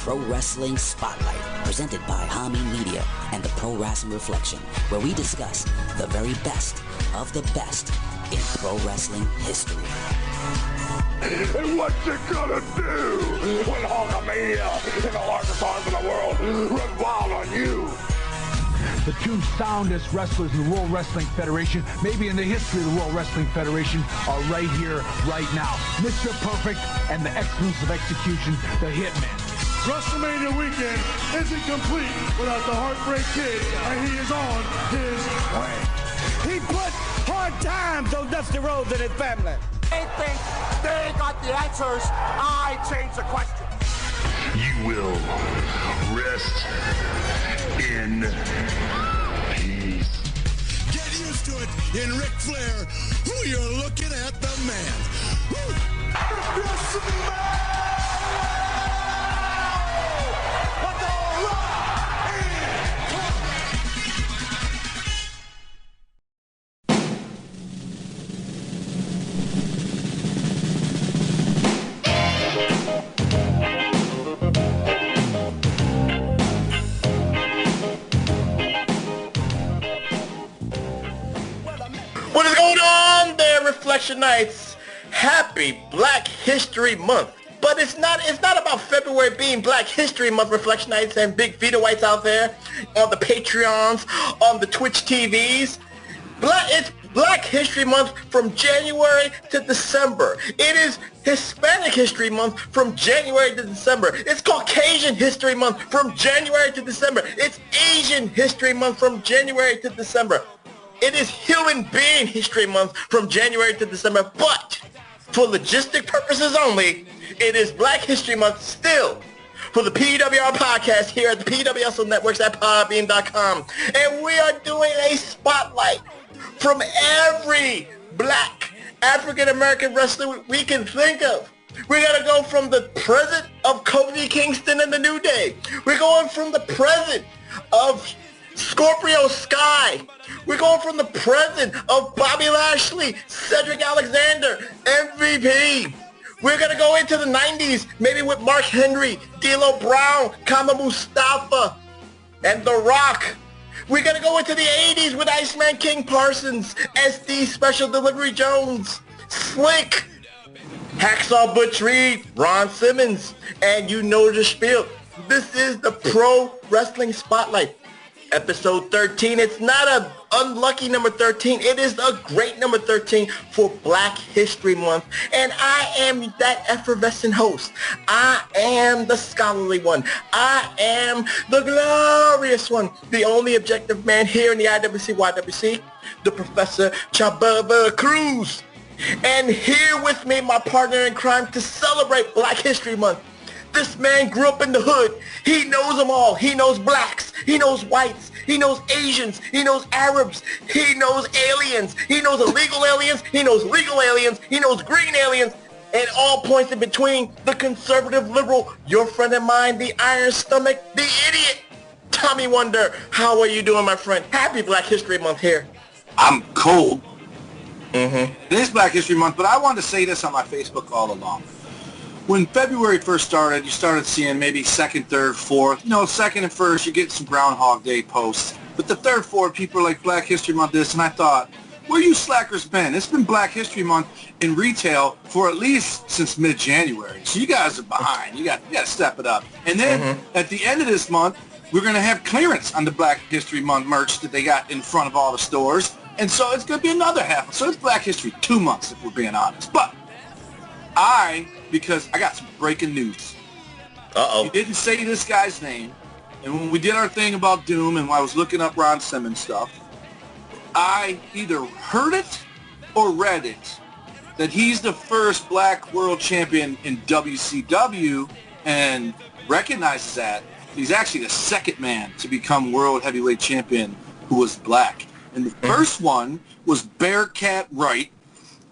Pro Wrestling Spotlight, presented by Hami Media and the Pro Wrasslin Reflection, where we discuss the very best of the best in pro wrestling history. And what's it gonna do when Hulkamania and the largest arms in the world run wild on you? The two soundest wrestlers in the World Wrestling Federation, maybe in the history of the World Wrestling Federation, are right here, right now. Mr. Perfect and the excellence of execution, the Hitman. WrestleMania weekend isn't complete without the Heartbreak Kid, and he is on his way. He put hard times on Dusty Rhodes and his family. They think they got the answers. I change the question. You will rest in peace. Get used to it in Ric Flair, who you're looking at, the man. Woo. Yes, man! What the What is going on there, Reflection Knights? Happy Black History Month. But it's not about February being Black History Month, Reflection Knights and big Vito Whites out there on the Patreons, on the Twitch TVs. It's Black History Month from January to December. It is Hispanic History Month from January to December. It's Caucasian History Month from January to December. It's Asian History Month from January to December. It is Human Being History Month from January to December, but for logistic purposes only, it is Black History Month still for the PWR podcast here at the PWSL Networks at paved.com. And we are doing a spotlight from every Black African-American wrestler we can think of. We're going to go from the present of Kofi Kingston and the New Day. We're going from the present of Scorpio Sky. We're going from the present of Bobby Lashley, Cedric Alexander, MVP. We're going to go into the 90s, maybe with Mark Henry, D'Lo Brown, Kama Mustafa, and The Rock. We're going to go into the 80s with Iceman King Parsons, SD Special Delivery Jones, Slick, Hacksaw Butch Reed, Ron Simmons, and you know the spiel. This is the Pro Wrestling Spotlight. Episode 13. It's not a unlucky number 13. It is a great number 13 for Black History Month. And I am that effervescent host. I am the scholarly one. I am the glorious one. The only objective man here in the IWC, the Professor Chababa Cruz. And here with me, my partner in crime to celebrate Black History Month. This man grew up in the hood. He knows them all. He knows blacks. He knows whites. He knows Asians. He knows Arabs. He knows aliens. He knows illegal aliens. He knows legal aliens. He knows green aliens. And all points in between. The conservative liberal, your friend and mine, the iron stomach, the idiot, Tommy Wonder. How are you doing, my friend? Happy Black History Month here. I'm cold. It is Black History Month, but I wanted to say this on my Facebook all along. When February first started, you started seeing maybe second, third, fourth. You know, second and first, you get some Groundhog Day posts. But the third, fourth, people are like Black History Month this, and I thought, where you slackers been? It's been Black History Month in retail for at least since mid-January. So you guys are behind. You got to step it up. And then at the end of this month, we're going to have clearance on the Black History Month merch that they got in front of all the stores. And so it's going to be another half. So it's Black History 2 months, if we're being honest. But because I got some breaking news. You didn't say this guy's name, and when we did our thing about Doom and I was looking up Ron Simmons stuff, I either heard it or read it that he's the first Black world champion in WCW and recognizes that. He's actually the second man to become world heavyweight champion who was Black. And the first one was Bearcat Wright,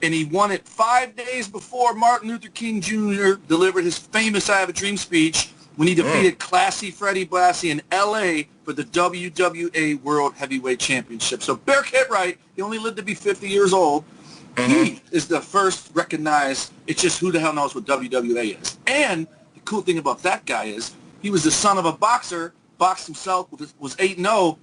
and he won it 5 days before Martin Luther King Jr. delivered his famous I Have a Dream speech when he defeated Classy Freddie Blassie in L.A. for the WWA World Heavyweight Championship. So Bearcat Wright, he only lived to be 50 years old. He is the first recognized. It's just who the hell knows what WWA is. And the cool thing about that guy is He was the son of a boxer, boxed himself, was 8-0.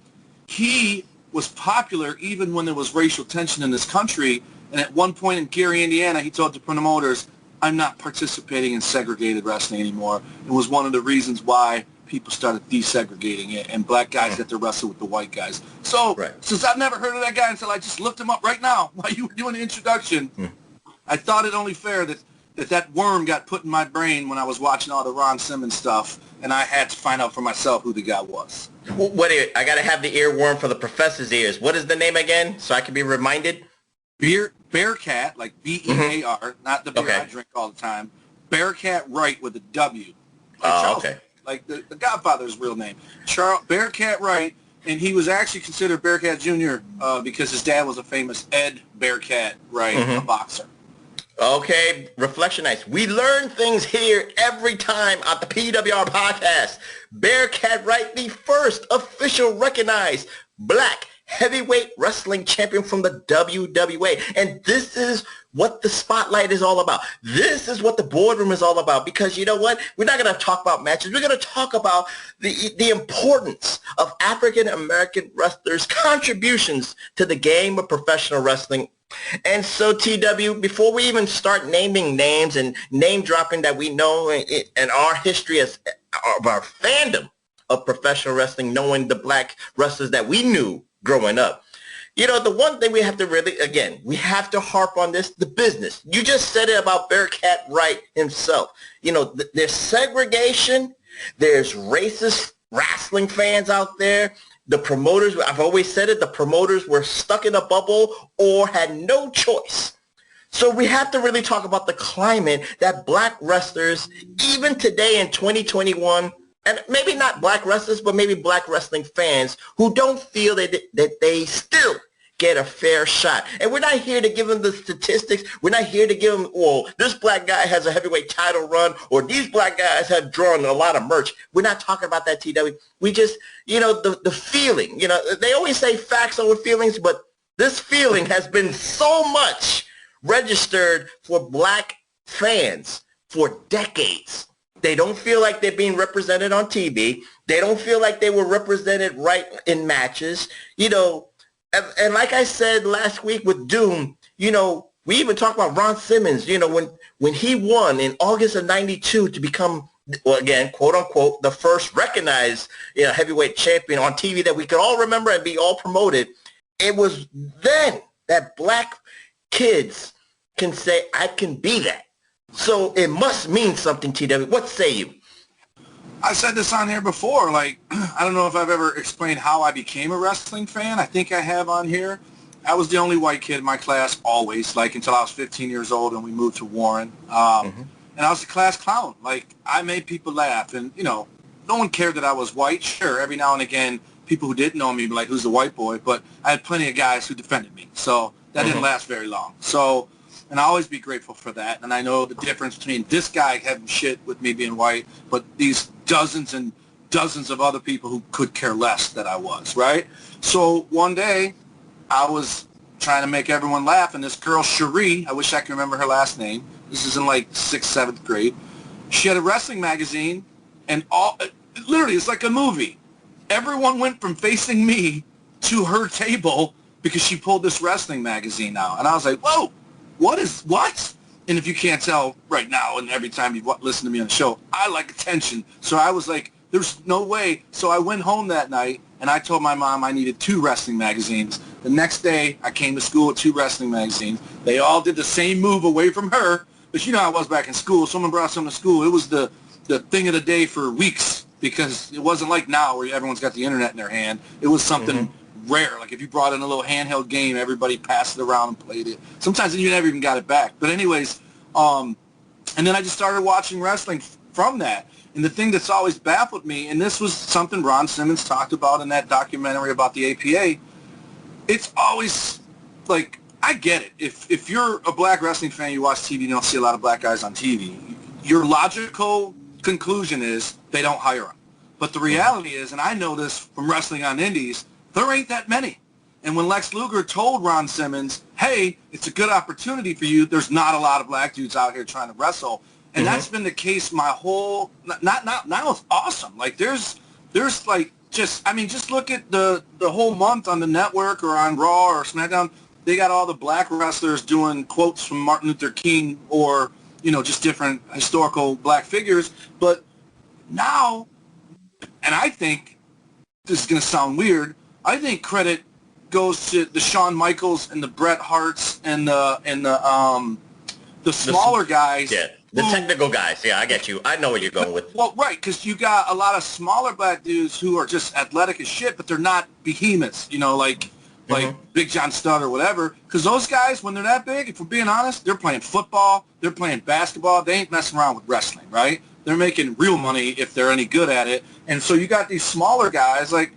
He was popular even when there was racial tension in this country. And at one point in Gary, Indiana, he told the promoters, I'm not participating in segregated wrestling anymore. It was one of the reasons why people started desegregating it, and black guys get to wrestle with the white guys. So since I've never heard of that guy until I just looked him up right now while you were doing the introduction, I thought it only fair that worm got put in my brain when I was watching all the Ron Simmons stuff, and I had to find out for myself who the guy was. What? I got to have the earworm for the professor's ears. What is the name again, so I can be reminded? Bearcat, like B-E-A-R, not the beer I drink all the time. Bearcat Wright with a W. Like like the Godfather's real name. Bearcat Wright, and he was actually considered Bearcat Jr. Because his dad was a famous Ed Bearcat Wright, a boxer. Okay, Reflectionites, we learn things here every time at the PWR podcast. Bearcat Wright, the first official recognized black heavyweight wrestling champion from the WWA. And this is what the spotlight is all about. This is what the boardroom is all about. Because you know what? We're not going to talk about matches. We're going to talk about the importance of African-American wrestlers' contributions to the game of professional wrestling. And so, TW, before we even start naming names and name dropping that we know in our history of our fandom of professional wrestling, knowing the black wrestlers that we knew growing up, you know, the one thing we have to really, again, we have to harp on this, the business. You just said it about Bearcat Wright himself. You know, there's segregation, there's racist wrestling fans out there. The promoters, I've always said it, the promoters were stuck in a bubble or had no choice. So we have to really talk about the climate that black wrestlers, even today in 2021, and maybe not black wrestlers, but maybe black wrestling fans who don't feel that they still get a fair shot. And we're not here to give them the statistics. We're not here to give them, well, this black guy has a heavyweight title run, or these black guys have drawn a lot of merch. We're not talking about that, TW. We just, you know, the feeling, you know, they always say facts over feelings, but this feeling has been so much registered for black fans for decades. They don't feel like they're being represented on TV. They don't feel like they were represented right in matches. You know, and like I said last week with Doom, you know, we even talked about Ron Simmons, you know, when he won in August of '92 to become, well, again, quote unquote, the first recognized, you know, heavyweight champion on TV that we could all remember and be all promoted. It was then that black kids can say, I can be that. So it must mean something, TW. What say you? I said this on here before. Like, I don't know if I've ever explained how I became a wrestling fan. I think I have on here. I was the only white kid in my class always, like until I was 15 years old and we moved to Warren. And I was the class clown. Like, I made people laugh. And, you know, no one cared that I was white. Sure, every now and again, people who didn't know me would be like, who's the white boy? But I had plenty of guys who defended me. So that didn't last very long. So... and I'll always be grateful for that. And I know the difference between this guy having shit with me being white, but these dozens and dozens of other people who could care less that I was, right? So one day, I was trying to make everyone laugh, and this girl, Cherie, I wish I could remember her last name. This is in like 6th, 7th grade. She had a wrestling magazine, and literally, it's like a movie. Everyone went from facing me to her table because she pulled this wrestling magazine out. And I was like, whoa! What? And if you can't tell right now, and every time you've listened to me on the show, I like attention. So I was like, there's no way. So I went home that night, and I told my mom I needed 2 wrestling magazines. The next day, I came to school with 2 wrestling magazines. They all did the same move away from her. But you know how I was back in school. Someone brought something to school. It was the thing of the day for weeks, because it wasn't like now where everyone's got the internet in their hand. It was something rare. Like if you brought in a little handheld game, everybody passed it around and played it. Sometimes you never even got it back. But anyways, and then I just started watching wrestling from that. And the thing that's always baffled me, and this was something Ron Simmons talked about in that documentary about the APA, it's always like, I get it. If you're a black wrestling fan, you watch TV, you don't see a lot of black guys on TV. Your logical conclusion is they don't hire them. But the reality is, and I know this from wrestling on indies, there ain't that many. And when Lex Luger told Ron Simmons, hey, it's a good opportunity for you, there's not a lot of black dudes out here trying to wrestle, And that's been the case my whole, now it's awesome. Like there's like just look at the whole month on the network or on Raw or SmackDown. They got all the black wrestlers doing quotes from Martin Luther King or, just different historical black figures. But now, and I think, this is going to sound weird, I think credit goes to the Shawn Michaels and the Bret Harts and the smaller guys. Yeah, the technical guys. Yeah, I get you. I know what you're going with. Well, right, because you got a lot of smaller black dudes who are just athletic as shit, but they're not behemoths, like Big John Studd or whatever. Because those guys, when they're that big, if we're being honest, they're playing football, they're playing basketball. They ain't messing around with wrestling, right? They're making real money if they're any good at it. And so you got these smaller guys. Like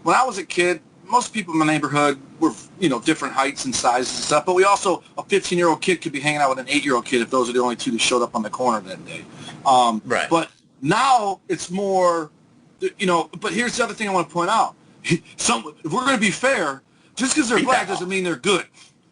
when I was a kid, most people in my neighborhood were, different heights and sizes and stuff. But we also, a 15-year-old kid could be hanging out with an 8-year-old kid if those are the only two that showed up on the corner that day. Right. But now it's more, but here's the other thing I want to point out. If we're going to be fair, just because they're black doesn't mean they're good.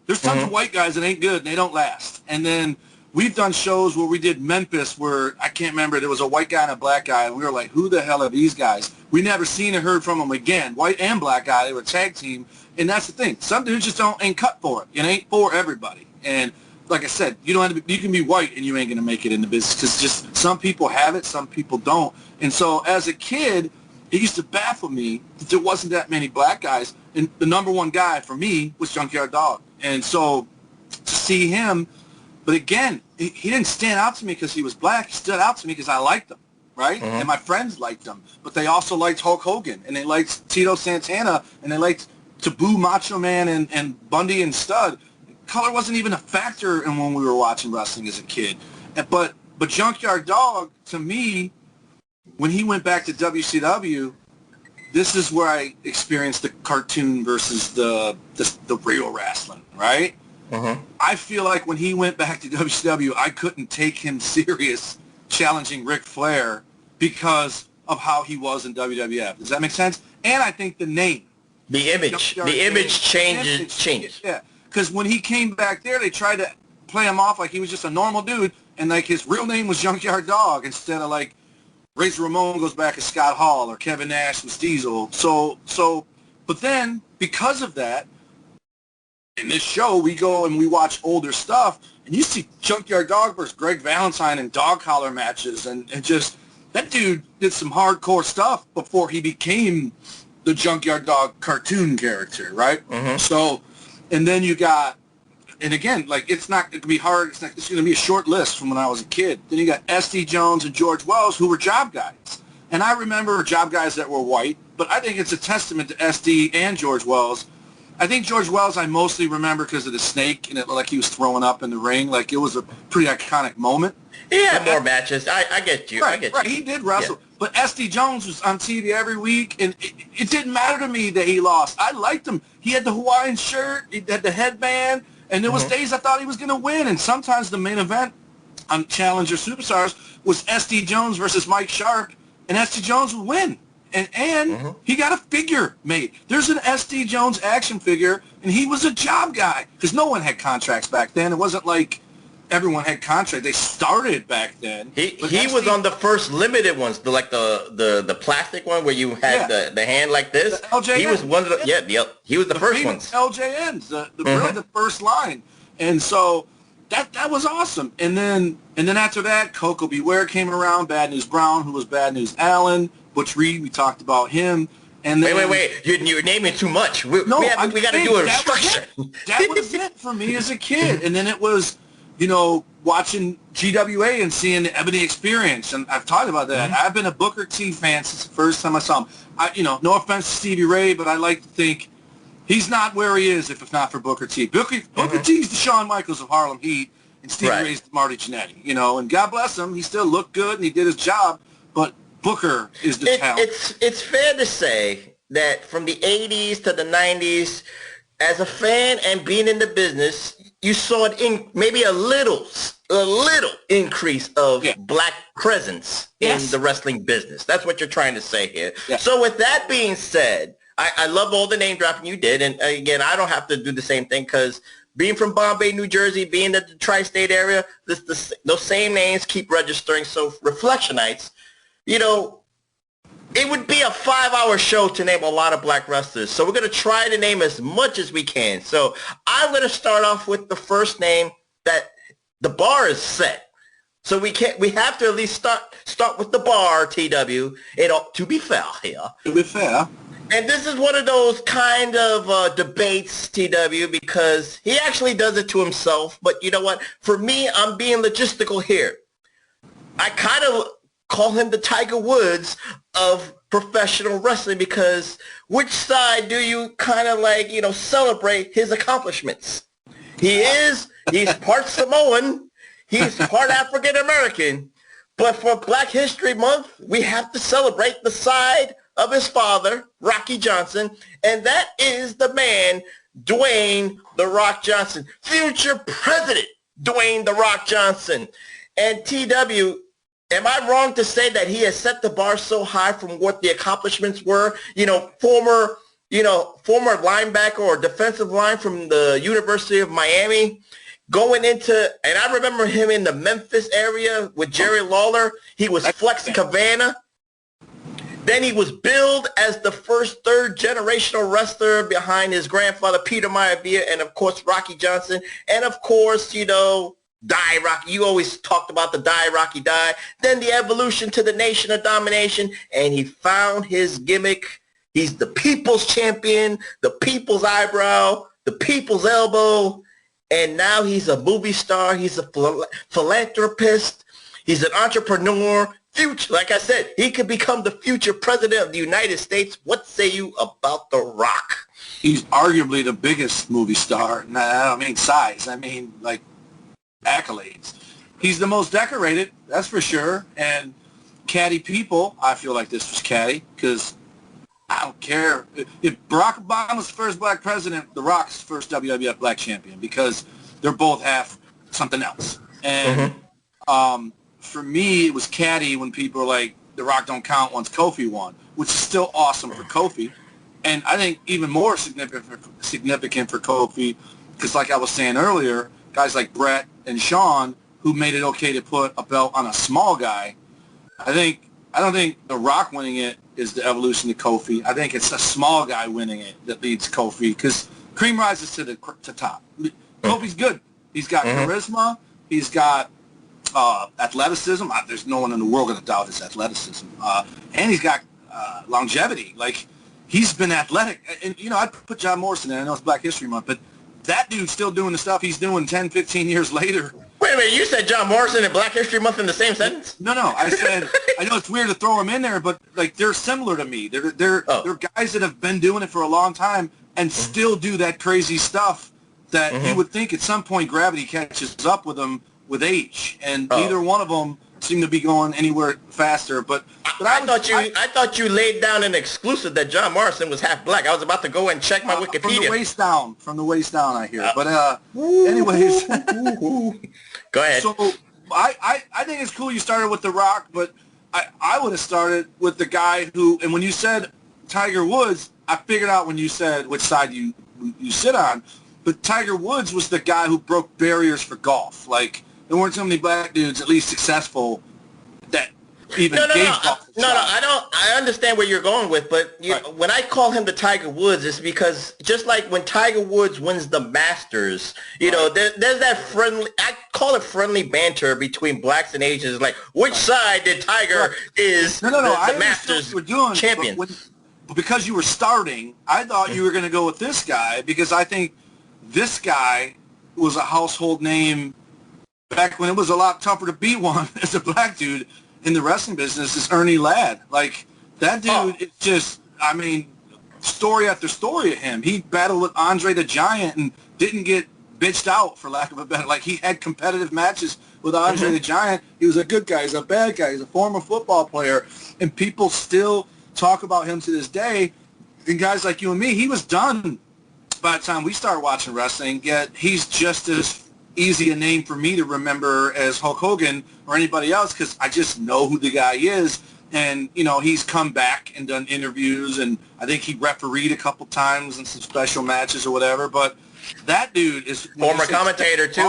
There's tons of white guys that ain't good and they don't last. And then we've done shows where we did Memphis where, I can't remember, there was a white guy and a black guy, and we were like, who the hell are these guys? We never seen or heard from them again. White and black guy, they were a tag team. And that's the thing. Some dudes just ain't cut for it. It ain't for everybody. And like I said, you can be white and you ain't going to make it in the business because just some people have it, some people don't. And so as a kid, it used to baffle me that there wasn't that many black guys. And the number one guy for me was Junkyard Dog. And so to see him, but again, he didn't stand out to me because he was black. He stood out to me because I liked him, right? And my friends liked him. But they also liked Hulk Hogan, and they liked Tito Santana, and they liked Taboo, Macho Man, and Bundy and Stud. Color wasn't even a factor in when we were watching wrestling as a kid. But Junkyard Dog, to me, when he went back to WCW, this is where I experienced the cartoon versus the real wrestling, right? I feel like when he went back to WCW, I couldn't take him serious challenging Ric Flair because of how he was in WWF. Does that make sense? And I think the name. The image changed. Yeah, because when he came back there, they tried to play him off like he was just a normal dude, and like his real name was Junkyard Dog instead of like Razor Ramon goes back as Scott Hall or Kevin Nash was Diesel. But then because of that, in this show, we go and we watch older stuff, and you see Junkyard Dog versus Greg Valentine in dog collar matches, and just that dude did some hardcore stuff before he became the Junkyard Dog cartoon character, right? So, and then you got, and again, like it's going to be hard. It's going to be a short list from when I was a kid. Then you got S.D. Jones and George Wells, who were job guys, and I remember job guys that were white, but I think it's a testament to S.D. and George Wells. I think George Wells I mostly remember because of the snake and it looked like he was throwing up in the ring. Like it was a pretty iconic moment. He had more matches. I get you. Right, I get right. you. He did wrestle. Yeah. But S.D. Jones was on TV every week, and it didn't matter to me that he lost. I liked him. He had the Hawaiian shirt. He had the headband. And there was days I thought he was going to win. And sometimes the main event on Challenger Superstars was S.D. Jones versus Mike Sharp, and S.D. Jones would win. And he got a figure made. There's an S.D. Jones action figure, and he was a job guy because no one had contracts back then. It wasn't like everyone had contracts. They started back then. He was on the first limited ones, the plastic one where you had the hand like this. The LJN. He was one of the he was the first ones. LJNs, really the first line, and so that was awesome. And then after that, Coco Beware came around. Bad News Brown, who was Bad News Allen. Butch Reed, we talked about him. And then, wait. You're naming too much. We got to do a structure. That was it for me as a kid. And then it was, watching GWA and seeing the Ebony Experience. And I've talked about that. I've been a Booker T fan since the first time I saw him. No offense to Stevie Ray, but I like to think he's not where he is if it's not for Booker T. Booker T's the Shawn Michaels of Harlem Heat, and Stevie Ray's the Marty Jannetty. And God bless him. He still looked good, and he did his job, but Booker is the talent. It's fair to say that from the 80s to the 90s, as a fan and being in the business, you saw it in maybe a little increase of black presence in the wrestling business. That's what you're trying to say here. Yes. So with that being said, I love all the name dropping you did. And again, I don't have to do the same thing because being from Bombay, New Jersey, being in the tri-state area, those same names keep registering. So Reflectionites, you know, it would be a 5-hour show to name a lot of black wrestlers. So we're going to try to name as much as we can. So I'm going to start off with the first name that the bar is set. So we have to at least start with the bar, TW, to be fair here. To be fair. And this is one of those kind of debates, TW, because he actually does it to himself. But you know what? For me, I'm being logistical here. I kind of call him the Tiger Woods of professional wrestling, because which side do you kind of like, you know, celebrate his accomplishments? He's part Samoan. He's part African American. But for Black History Month, we have to celebrate the side of his father, Rocky Johnson, and that is the man, Dwayne "The Rock" Johnson, future president Dwayne "The Rock" Johnson. And TW, am I wrong to say that he has set the bar so high from what the accomplishments were? You know, former linebacker or defensive line from the University of Miami, going into, and I remember him in the Memphis area with Jerry Lawler. He was Flex Cavana. Then he was billed as the first third-generational wrestler behind his grandfather, Peter Maivia, and, of course, Rocky Johnson. And, of course, you know, Die Rocky. You always talked about the Die Rocky Die. Then the evolution to the Nation of Domination, and he found his gimmick. He's the people's champion, the people's eyebrow, the people's elbow, and now he's a movie star. He's a philanthropist. He's an entrepreneur. Future, like I said, he could become the future president of the United States. What say you about The Rock? He's arguably the biggest movie star. Nah, I don't mean size. I mean, like, accolades. He's the most decorated, that's for sure. And catty people, I feel like this was catty, because I don't care. If Barack Obama's first black president, The Rock's first WWF black champion, because they're both half something else. And for me, it was catty when people were like, The Rock don't count once Kofi won, which is still awesome for Kofi. And I think even more significant for Kofi, because like I was saying earlier, guys like Brett and Sean, who made it okay to put a belt on a small guy, I don't think The Rock winning it is the evolution to Kofi. I think it's a small guy winning it that leads Kofi, because cream rises to the top. Kofi's good. He's got charisma. He's got athleticism. There's no one in the world going to doubt his athleticism. And he's got longevity. Like, he's been athletic. And, you know, I'd put John Morrison in. I know it's Black History Month, but that dude's still doing the stuff he's doing 10, 15 years later. Wait a minute, you said John Morrison and Black History Month in the same sentence? No, I said, I know it's weird to throw them in there, but, like, they're similar to me. They're guys that have been doing it for a long time and still do that crazy stuff that you would think at some point gravity catches up with them with age, and neither one of them seem to be going anywhere faster. But I thought you laid down an exclusive that John Morrison was half black. I was about to go and check my Wikipedia. From the waist down, I hear. But anyways, go ahead. So I think it's cool you started with The Rock, but I would have started with the guy who. And when you said Tiger Woods, I figured out when you said which side you sit on. But Tiger Woods was the guy who broke barriers for golf. Like, there weren't so many black dudes, at least successful, that even gave golf a shot. I understand where you're going with, but when I call him the Tiger Woods, it's because just like when Tiger Woods wins the Masters, you know, there's that friendly, I call it friendly banter between blacks and Asians. Like, which side did Tiger is the Masters champion? But because you were starting, I thought you were going to go with this guy, because I think this guy was a household name back when it was a lot tougher to beat one as a black dude in the wrestling business, is Ernie Ladd. Like, that dude is just, I mean, story after story of him. He battled with Andre the Giant and didn't get bitched out, for lack of a better. Like, he had competitive matches with Andre the Giant. He was a good guy. He's a bad guy. He's a former football player. And people still talk about him to this day. And guys like you and me, he was done by the time we started watching wrestling, yet he's just as easy a name for me to remember as Hulk Hogan or anybody else, because I just know who the guy is, And, you know, he's come back and done interviews, and I think he refereed a couple times in some special matches or whatever. But that dude is former commentator too,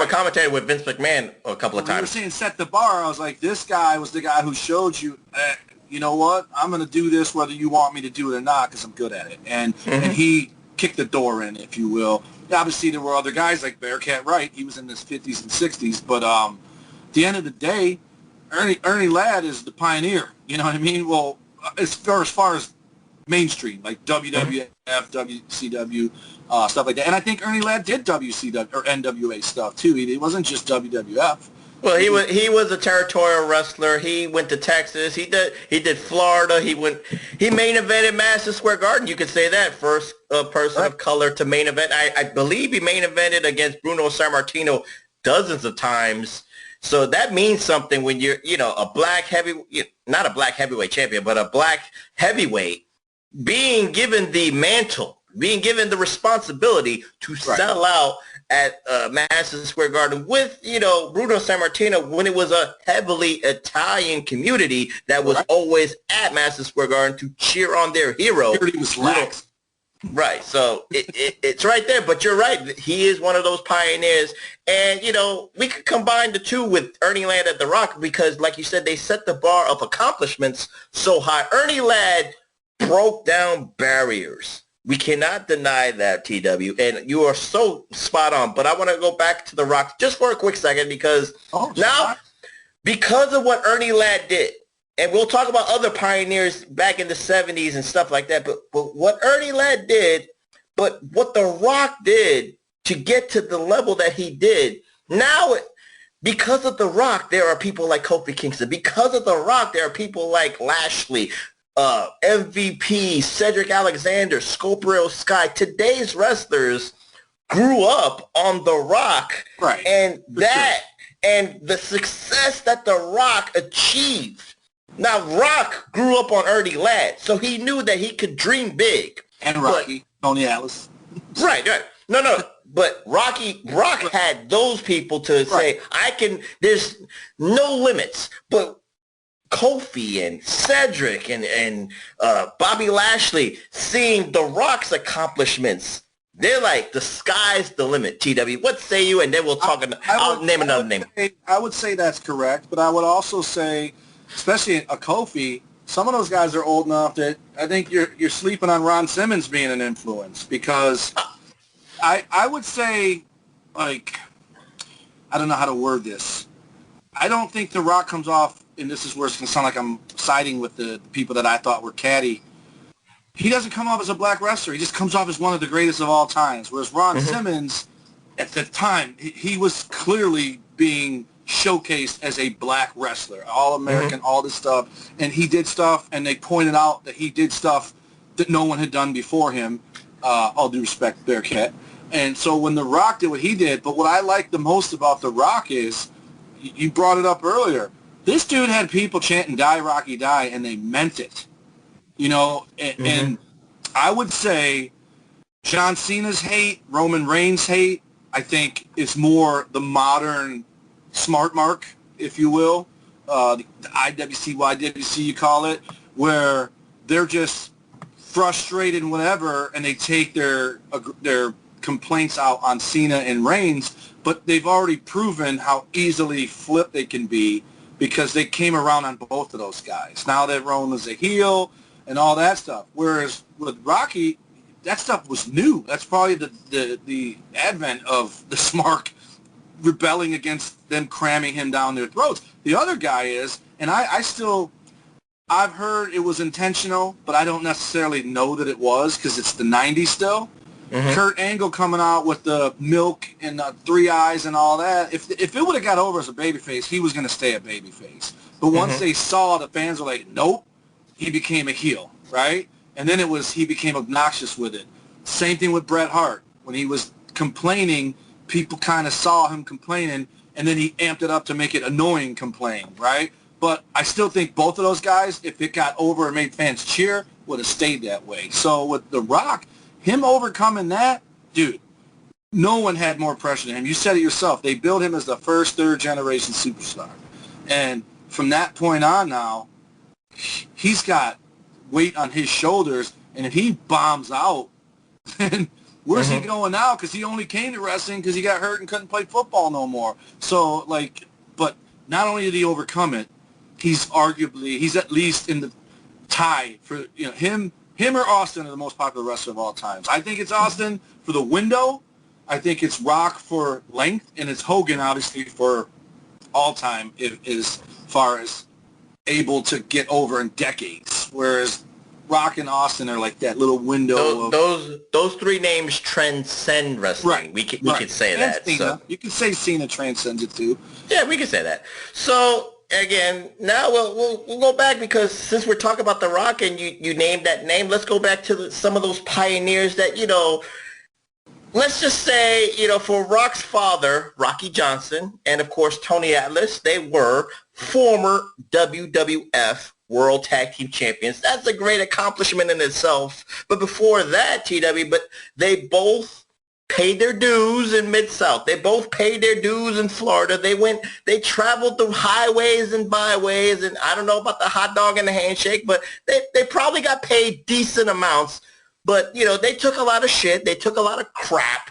commentator with Vince McMahon a couple of times. You were saying set the bar. I was like, this guy was the guy who showed you, you know what? I'm going to do this whether you want me to do it or not because I'm good at it. And he kicked the door in, if you will. Obviously, there were other guys like Bearcat Wright. He was in his 50s and 60s. But at the end of the day, Ernie Ladd is the pioneer. You know what I mean? Well, as far as mainstream, like WWF, WCW, stuff like that. And I think Ernie Ladd did WCW or NWA stuff too. It wasn't just WWF. Well, he was a territorial wrestler. He went to Texas. He did Florida. He main evented Madison Square Garden. You could say that, first person of color to main event. I believe he main evented against Bruno Sammartino dozens of times. So that means something when you're, you know, a black not a black heavyweight champion, but a black heavyweight being given the mantle, being given the responsibility to sell out at Madison Square Garden with, you know, Bruno Sammartino when it was a heavily Italian community that was always at Madison Square Garden to cheer on their hero. He was lax. Right, so it's right there, but you're right. He is one of those pioneers, and, you know, we could combine the two with Ernie Ladd at The Rock because, like you said, they set the bar of accomplishments so high. Ernie Ladd broke down barriers. We cannot deny that, TW, and you are so spot on, but I want to go back to The Rock just for a quick second because because of what Ernie Ladd did, and we'll talk about other pioneers back in the 70s and stuff like that, but what Ernie Ladd did, but what The Rock did to get to the level that he did, now because of The Rock, there are people like Kofi Kingston. Because of The Rock, there are people like Lashley, MVP, Cedric Alexander, Scorpio Sky. Today's wrestlers grew up on The Rock. Right. And and the success that The Rock achieved. Now, Rock grew up on Ernie Ladd, so he knew that he could dream big. And Rocky, Tony Atlas. Right. No. But Rock had those people to say, there's no limits. But Kofi and Cedric and Bobby Lashley, seeing The Rock's accomplishments, they're like, the sky's the limit, TW. What say you? And then we'll talk. I'll name another name. I would say that's correct, but I would also say, especially a Kofi, some of those guys are old enough that I think you're sleeping on Ron Simmons being an influence because I would say, like, I don't know how to word this. I don't think The Rock comes off, and this is where it's going to sound like I'm siding with the people that I thought were catty. He doesn't come off as a black wrestler. He just comes off as one of the greatest of all times. Whereas Ron Simmons, at the time, he was clearly being showcased as a black wrestler, all-American, all this stuff. And he did stuff, and they pointed out that he did stuff that no one had done before him, all due respect, Bearcat. And so when The Rock did what he did, but what I like the most about The Rock is, you brought it up earlier, this dude had people chanting, "Die, Rocky, die," and they meant it. You know, and I would say John Cena's hate, Roman Reigns' hate, I think is more the modern smart mark, if you will, the IWC, YWC you call it, where they're just frustrated and whatever, and they take their complaints out on Cena and Reigns, but they've already proven how easily flipped they can be because they came around on both of those guys. Now that Roman's a heel and all that stuff. Whereas with Rocky, that stuff was new. That's probably the advent of the smart rebelling against them cramming him down their throats. The other guy is, and I've heard it was intentional, but I don't necessarily know that it was because it's the 90s still. Kurt Angle coming out with the milk and the 3 eyes and all that. If it would have got over as a babyface, he was going to stay a babyface. But once they saw, the fans were like, nope, he became a heel, right? And then he became obnoxious with it. Same thing with Bret Hart. When he was complaining, people kind of saw him complaining, and then he amped it up to make it annoying complain, right? But I still think both of those guys, if it got over and made fans cheer, would have stayed that way. So with The Rock, him overcoming that, dude, no one had more pressure than him. You said it yourself. They built him as the first, third-generation superstar. And from that point on now, he's got weight on his shoulders, and if he bombs out, then where's he going now? Because he only came to wrestling because he got hurt and couldn't play football no more. So, like, but not only did he overcome it, he's at least in the tie for, you know, him or Austin are the most popular wrestler of all time. I think it's Austin for the window. I think it's Rock for length, and it's Hogan, obviously, for all time, as far as able to get over in decades, whereas Rock and Austin are like that little window. Those three names transcend wrestling. Right. We could say that. Cena. So. You can say Cena transcends it too. Yeah, we can say that. So again, now we'll go back, because since we're talking about The Rock and you named that name, let's go back to some of those pioneers that, you know, let's just say, you know, for Rock's father, Rocky Johnson, and of course Tony Atlas, they were former WWF World Tag Team Champions. That's a great accomplishment in itself. But before that, TW, they both paid their dues in Mid-South. They both paid their dues in Florida. They traveled through highways and byways, and I don't know about the hot dog and the handshake, but they probably got paid decent amounts. But, you know, they took a lot of shit. They took a lot of crap.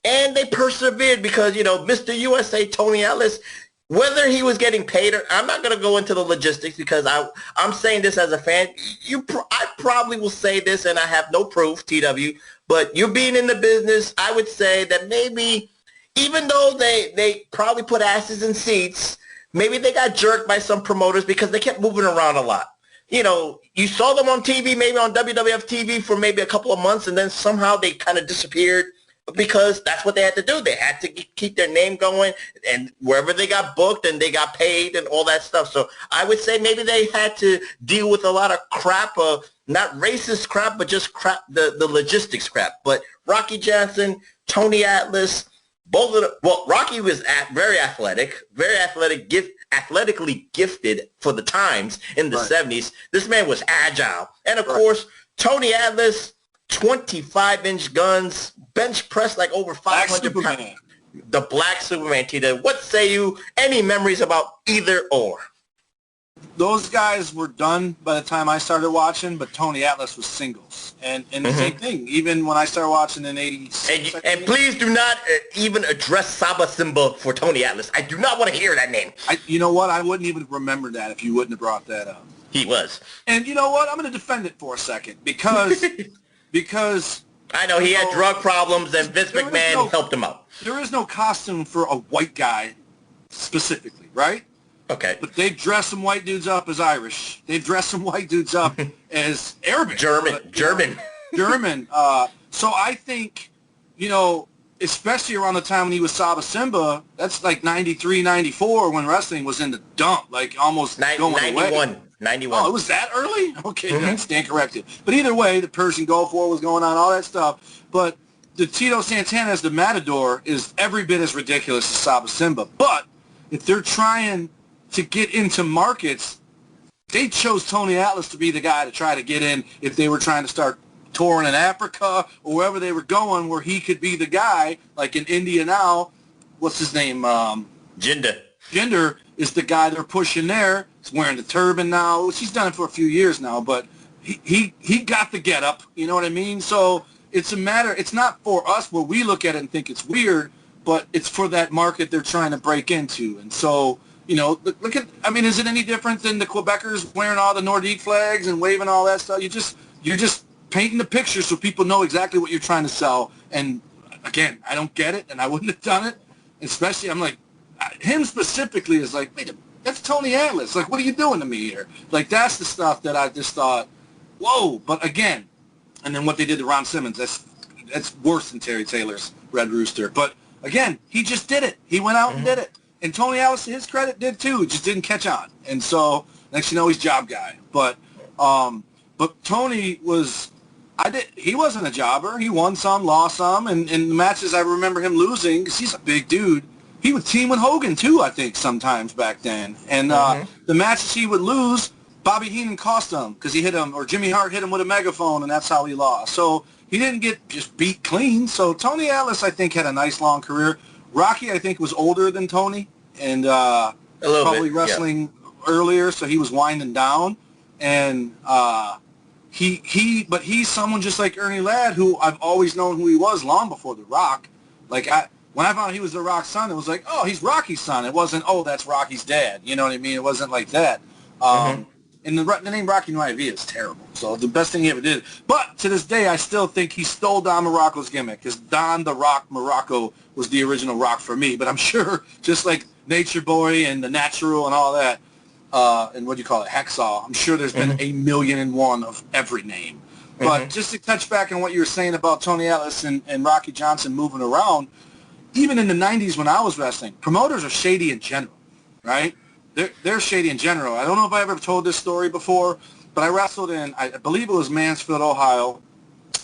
And they persevered because, you know, Mr. USA, Tony Atlas, whether he was getting paid or... I'm not going to go into the logistics because I'm saying this as a fan. I probably will say this, and I have no proof, TW, but you being in the business, I would say that maybe, even though they probably put asses in seats, maybe they got jerked by some promoters because they kept moving around a lot. You know, you saw them on TV, maybe on WWF TV for maybe a couple of months, and then somehow they kind of disappeared because that's what they had to do. They had to keep their name going, and wherever they got booked and they got paid and all that stuff. So I would say maybe they had to deal with a lot of crap, not racist crap, but just crap, the logistics crap. But Rocky Johnson, Tony Atlas, both of them, well, Rocky was very athletically gifted for the times in the 70s. This man was agile. And, of course, Tony Atlas, 25-inch guns, bench press like over 500 pounds. The Black Superman, Tita. What say you? Any memories about either or? Those guys were done by the time I started watching, but Tony Atlas was singles. And the same thing, even when I started watching in 86. And please do not even address Saba Simba for Tony Atlas. I do not want to hear that name. You know what? I wouldn't even remember that if you wouldn't have brought that up. He was. And you know what? I'm going to defend it for a second because I know he had drug problems and Vince McMahon helped him out. There is no costume for a white guy specifically, right? Okay. But they dress some white dudes up as Irish. They dress some white dudes up as Arabic. German. So I think, you know, especially around the time when he was Saba Simba, that's like 93, 94 when wrestling was in the dump, like almost going away. 91. Oh, it was that early? Okay, then stand corrected. But either way, the Persian Gulf War was going on, all that stuff. But the Tito Santana as the Matador is every bit as ridiculous as Saba Simba. But if they're trying to get into markets, they chose Tony Atlas to be the guy to try to get in if they were trying to start touring in Africa or wherever they were going where he could be the guy, like in India now. What's his name? Jinder is the guy they're pushing there. He's wearing the turban now. He's done it for a few years now, but he got the get-up, you know what I mean? So it's a matter, it's not for us where we look at it and think it's weird, but it's for that market they're trying to break into. And so, you know, look at, I mean, is it any different than the Quebecers wearing all the Nordique flags and waving all that stuff? You're just painting the picture so people know exactly what you're trying to sell. And again, I don't get it, and I wouldn't have done it. Especially, I'm like, him specifically is like, wait, that's Tony Atlas. Like, what are you doing to me here? Like, that's the stuff that I just thought, whoa. But again, and then what they did to Ron Simmons, that's worse than Terry Taylor's Red Rooster. But again, he just did it. He went out and did it. And Tony Atlas, to his credit, did too. It just didn't catch on. And so next you know, he's job guy. But Tony was, he wasn't a jobber. He won some, lost some, and in the matches I remember him losing, because he's a big dude. He would team with Hogan too, I think, sometimes back then. And the matches he would lose, Bobby Heenan cost him because he hit him, or Jimmy Hart hit him with a megaphone, and that's how he lost. So he didn't get just beat clean. So Tony Atlas, I think, had a nice long career. Rocky, I think, was older than Tony, and probably wrestling earlier, so he was winding down, and but he's someone just like Ernie Ladd, who I've always known who he was long before The Rock. Like when I found out he was The Rock's son, it was like, oh, he's Rocky's son. It wasn't, oh, that's Rocky's dad. You know what I mean? It wasn't like that. And the name Rocky Maivia is terrible. So the best thing he ever did. But to this day, I still think he stole Don Morocco's gimmick, because Don the Rock Morocco was the original Rock for me. But I'm sure, just like Nature Boy and The Natural and all that, and what do you call it, Hacksaw, I'm sure there's been 1,000,001 of every name. But just to touch back on what you were saying about Tony Atlas and Rocky Johnson moving around, even in the 90s when I was wrestling, promoters are shady in general, right? They're shady in general. I don't know if I ever told this story before, but I wrestled in, I believe it was Mansfield, Ohio,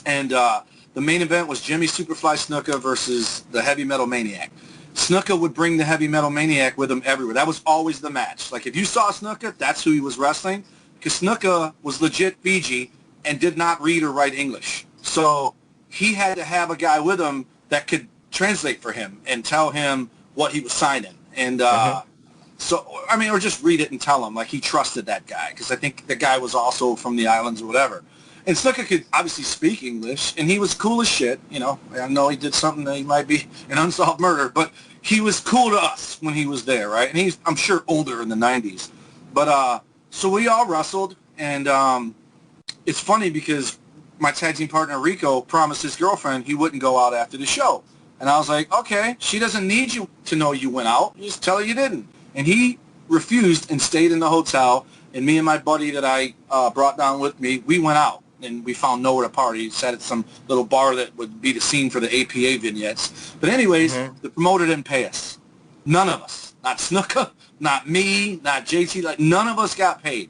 and the main event was Jimmy Superfly Snuka versus the Heavy Metal Maniac. Snuka would bring the Heavy Metal Maniac with him everywhere. That was always the match. Like, if you saw Snuka, that's who he was wrestling, because Snuka was legit Fiji and did not read or write English. So he had to have a guy with him that could translate for him and tell him what he was signing. And so, I mean, or just read it and tell him, like, he trusted that guy, because I think the guy was also from the islands or whatever. And Snuka could obviously speak English, and he was cool as shit, you know. I know he did something that he might be an unsolved murder, but he was cool to us when he was there, right? And he's, I'm sure, older in the 90s. But, so we all wrestled, and it's funny because my tag team partner, Rico, promised his girlfriend he wouldn't go out after the show. And I was like, okay, she doesn't need you to know you went out. You just tell her you didn't. And he refused and stayed in the hotel, and me and my buddy that I brought down with me, we went out, and we found nowhere to party. He sat at some little bar that would be the scene for the APA vignettes. But anyways, the promoter didn't pay us. None of us. Not Snuka, not me, not JT. Like, none of us got paid.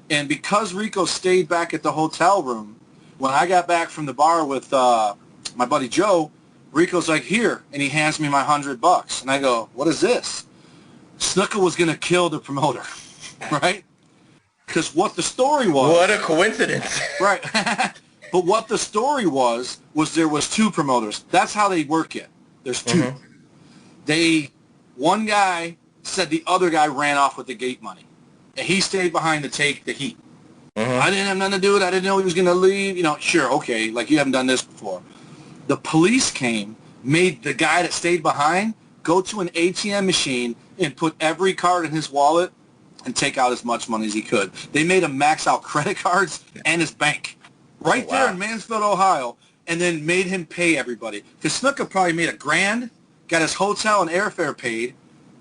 And because Rico stayed back at the hotel room, when I got back from the bar with my buddy Joe, Rico's like, here, and he hands me my $100. And I go, what is this? Snuka was going to kill the promoter, right? Because what the story was... What a coincidence. Right. But what the story was there was two promoters. That's how they work it. There's two. One guy said the other guy ran off with the gate money. And he stayed behind to take the heat. I didn't have nothing to do with it. I didn't know he was going to leave. You know, sure, okay, like you haven't done this before. The police came, made the guy that stayed behind go to an ATM machine and put every card in his wallet and take out as much money as he could. They made him max out credit cards and his bank right there in Mansfield, Ohio, and then made him pay everybody. Because Snuka probably made $1,000, got his hotel and airfare paid,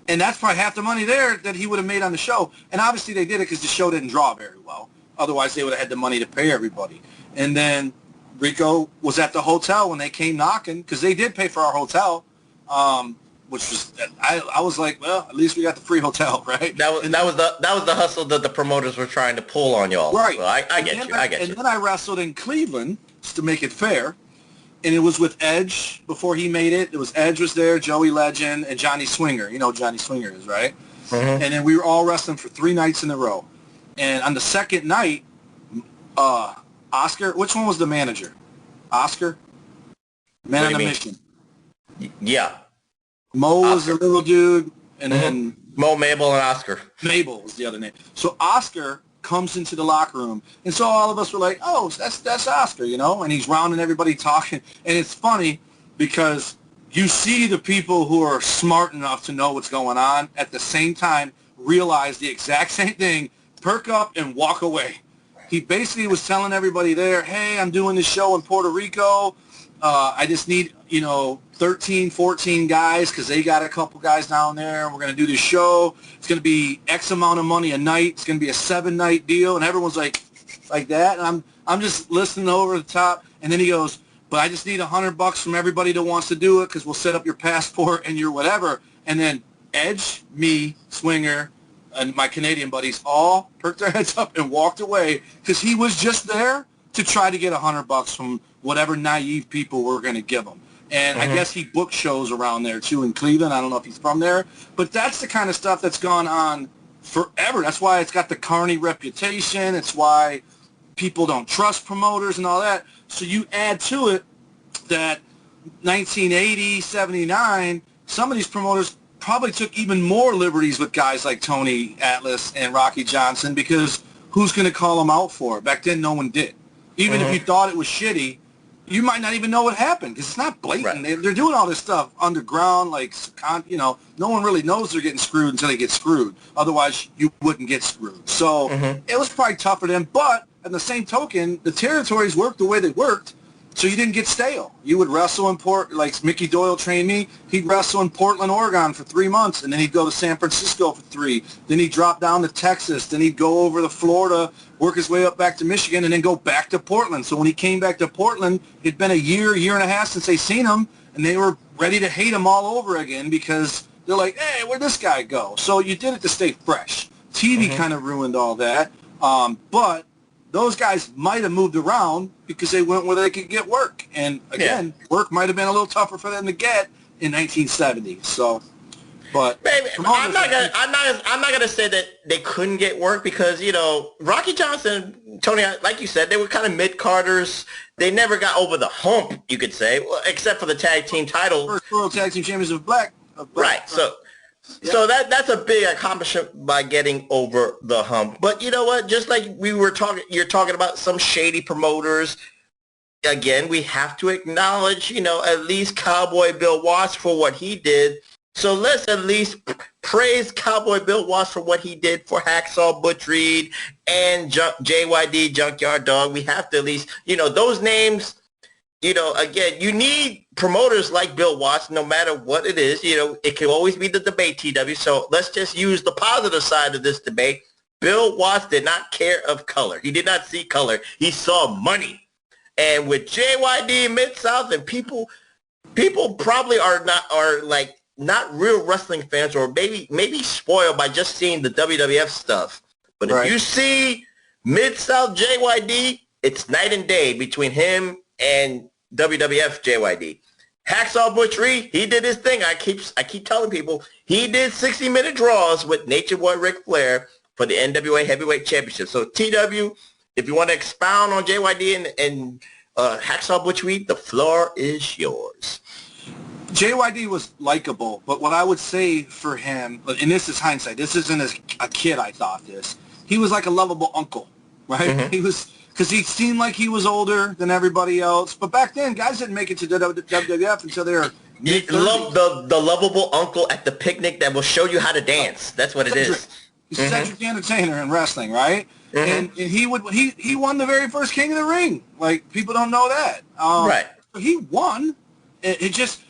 and that's probably half the money there that he would have made on the show. And obviously they did it because the show didn't draw very well. Otherwise they would have had the money to pay everybody. And then Rico was at the hotel when they came knocking, because they did pay for our hotel, which was, I was like, well, at least we got the free hotel, right? That was the hustle that the promoters were trying to pull on y'all. Right. So I get you. And then I wrestled in Cleveland, just to make it fair, and it was with Edge before he made it. It was Edge was there, Joey Legend, and Johnny Swinger. You know who Johnny Swinger is, right? And then we were all wrestling for 3 nights in a row. And on the second night, Oscar, which one was the manager? Oscar? Man on a Mission. Yeah. Mo was the little dude, and then... Mo, Mabel, and Oscar. Mabel was the other name. So Oscar comes into the locker room, and so all of us were like, oh, that's Oscar, you know? And he's rounding everybody talking. And it's funny because you see the people who are smart enough to know what's going on at the same time realize the exact same thing, perk up, and walk away. He basically was telling everybody there, hey, I'm doing this show in Puerto Rico. I just need, 13, 14 guys because they got a couple guys down there. We're going to do this show. It's going to be X amount of money a night. It's going to be a 7-night deal. And everyone's like that. And I'm just listening over the top. And then he goes, but I just need $100 from everybody that wants to do it because we'll set up your passport and your whatever. And then Edge, me, Swinger, and my Canadian buddies all perked their heads up and walked away because he was just there to try to get $100 from whatever naive people were going to give him. And I guess he booked shows around there, too, in Cleveland. I don't know if he's from there. But that's the kind of stuff that's gone on forever. That's why it's got the carny reputation. It's why people don't trust promoters and all that. So you add to it that 1980, 79, some of these promoters probably took even more liberties with guys like Tony Atlas and Rocky Johnson, because who's going to call them out for it? Back then, no one did. Even if you thought it was shitty, you might not even know what happened, because it's not blatant. Right. They're doing all this stuff underground, like, you know, no one really knows they're getting screwed until they get screwed. Otherwise, you wouldn't get screwed. So it was probably tough for them. But at the same token, the territories worked the way they worked, so you didn't get stale. You would wrestle in like Mickey Doyle trained me. He'd wrestle in Portland, Oregon for 3 months, and then he'd go to San Francisco for 3. Then he'd drop down to Texas. Then he'd go over to Florida, work his way up back to Michigan, and then go back to Portland. So when he came back to Portland, it'd been a year and a half since they seen him, and they were ready to hate him all over again, because they're like, hey, where'd this guy go? So you did it to stay fresh. TV kind of ruined all that. But those guys might have moved around because they went where they could get work. And again, work might have been a little tougher for them to get in 1970. So, but maybe, I'm not gonna say that they couldn't get work, because, you know, Rocky Johnson, Tony, like you said, they were kind of mid-carders. They never got over the hump, you could say, well, except for the tag team title. First World Tag Team Champions of Black. Right. So that's a big accomplishment by getting over the hump. But you know what? Just like you're talking about some shady promoters. Again, we have to acknowledge, you know, at least Cowboy Bill Watts for what he did. So let's at least praise Cowboy Bill Watts for what he did for Hacksaw Butch Reed and JYD Junkyard Dog. We have to at least, you know, those names. You know, again, you need promoters like Bill Watts, no matter what it is. You know, it can always be the debate, TW. So let's just use the positive side of this debate. Bill Watts did not care of color. He did not see color. He saw money. And with JYD Mid-South, and people probably are not real wrestling fans, or maybe spoiled by just seeing the WWF stuff. But if you see Mid-South JYD, it's night and day between him and WWF JYD. Hacksaw Butch Reed, he did his thing. I keep telling people, he did 60-minute draws with Nature Boy Ric Flair for the NWA Heavyweight Championship. So TW, if you want to expound on JYD and Hacksaw Butch Reed, the floor is yours. JYD was likable, but what I would say for him, and this is hindsight, this isn't as a kid I thought this, he was like a lovable uncle, right? He was... because he seemed like he was older than everybody else. But back then, guys didn't make it to WWF until they were mid-30s. The lovable uncle at the picnic that will show you how to dance. That's what it is. He's Cedric the Entertainer in wrestling, right? And he won the very first King of the Ring. Like, people don't know that. Right. But he won. He's just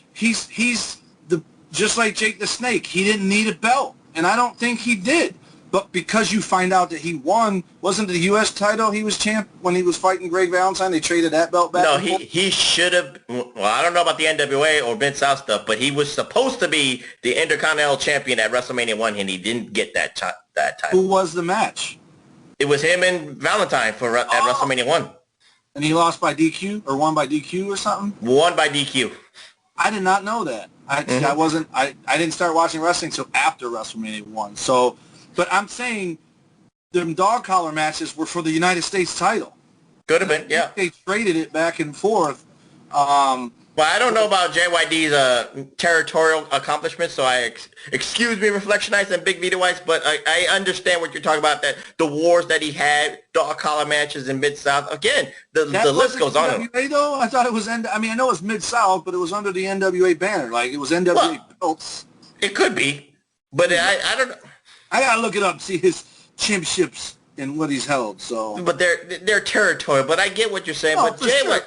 like Jake the Snake. He didn't need a belt, and I don't think he did. But because you find out that he won, wasn't the U.S. title he was champ when he was fighting Greg Valentine? They traded that belt back. No, he should have. Well, I don't know about the NWA or Mid-South stuff, but he was supposed to be the Intercontinental Champion at WrestleMania 1, and he didn't get that title. Who was the match? It was him and Valentine at WrestleMania 1. And he lost by DQ or won by DQ or something? Won by DQ. I did not know that. I didn't start watching wrestling until after WrestleMania 1. So. But I'm saying them dog collar matches were for the United States title. Could have been, yeah. They traded it back and forth. Well, I don't know about JYD's territorial accomplishments, so excuse me, Reflectionites and Big Vitoites, but I understand what you're talking about, that the wars that he had, dog collar matches in Mid-South. Again, the list goes on. NWA, though? I thought it was, I know it was Mid-South, but it was under the NWA banner. Like, it was NWA belts. It could be, but I don't know. I got to look it up, see his championships and what he's held. So, but they're territorial. But I get what you're saying. No, but Jay, sure.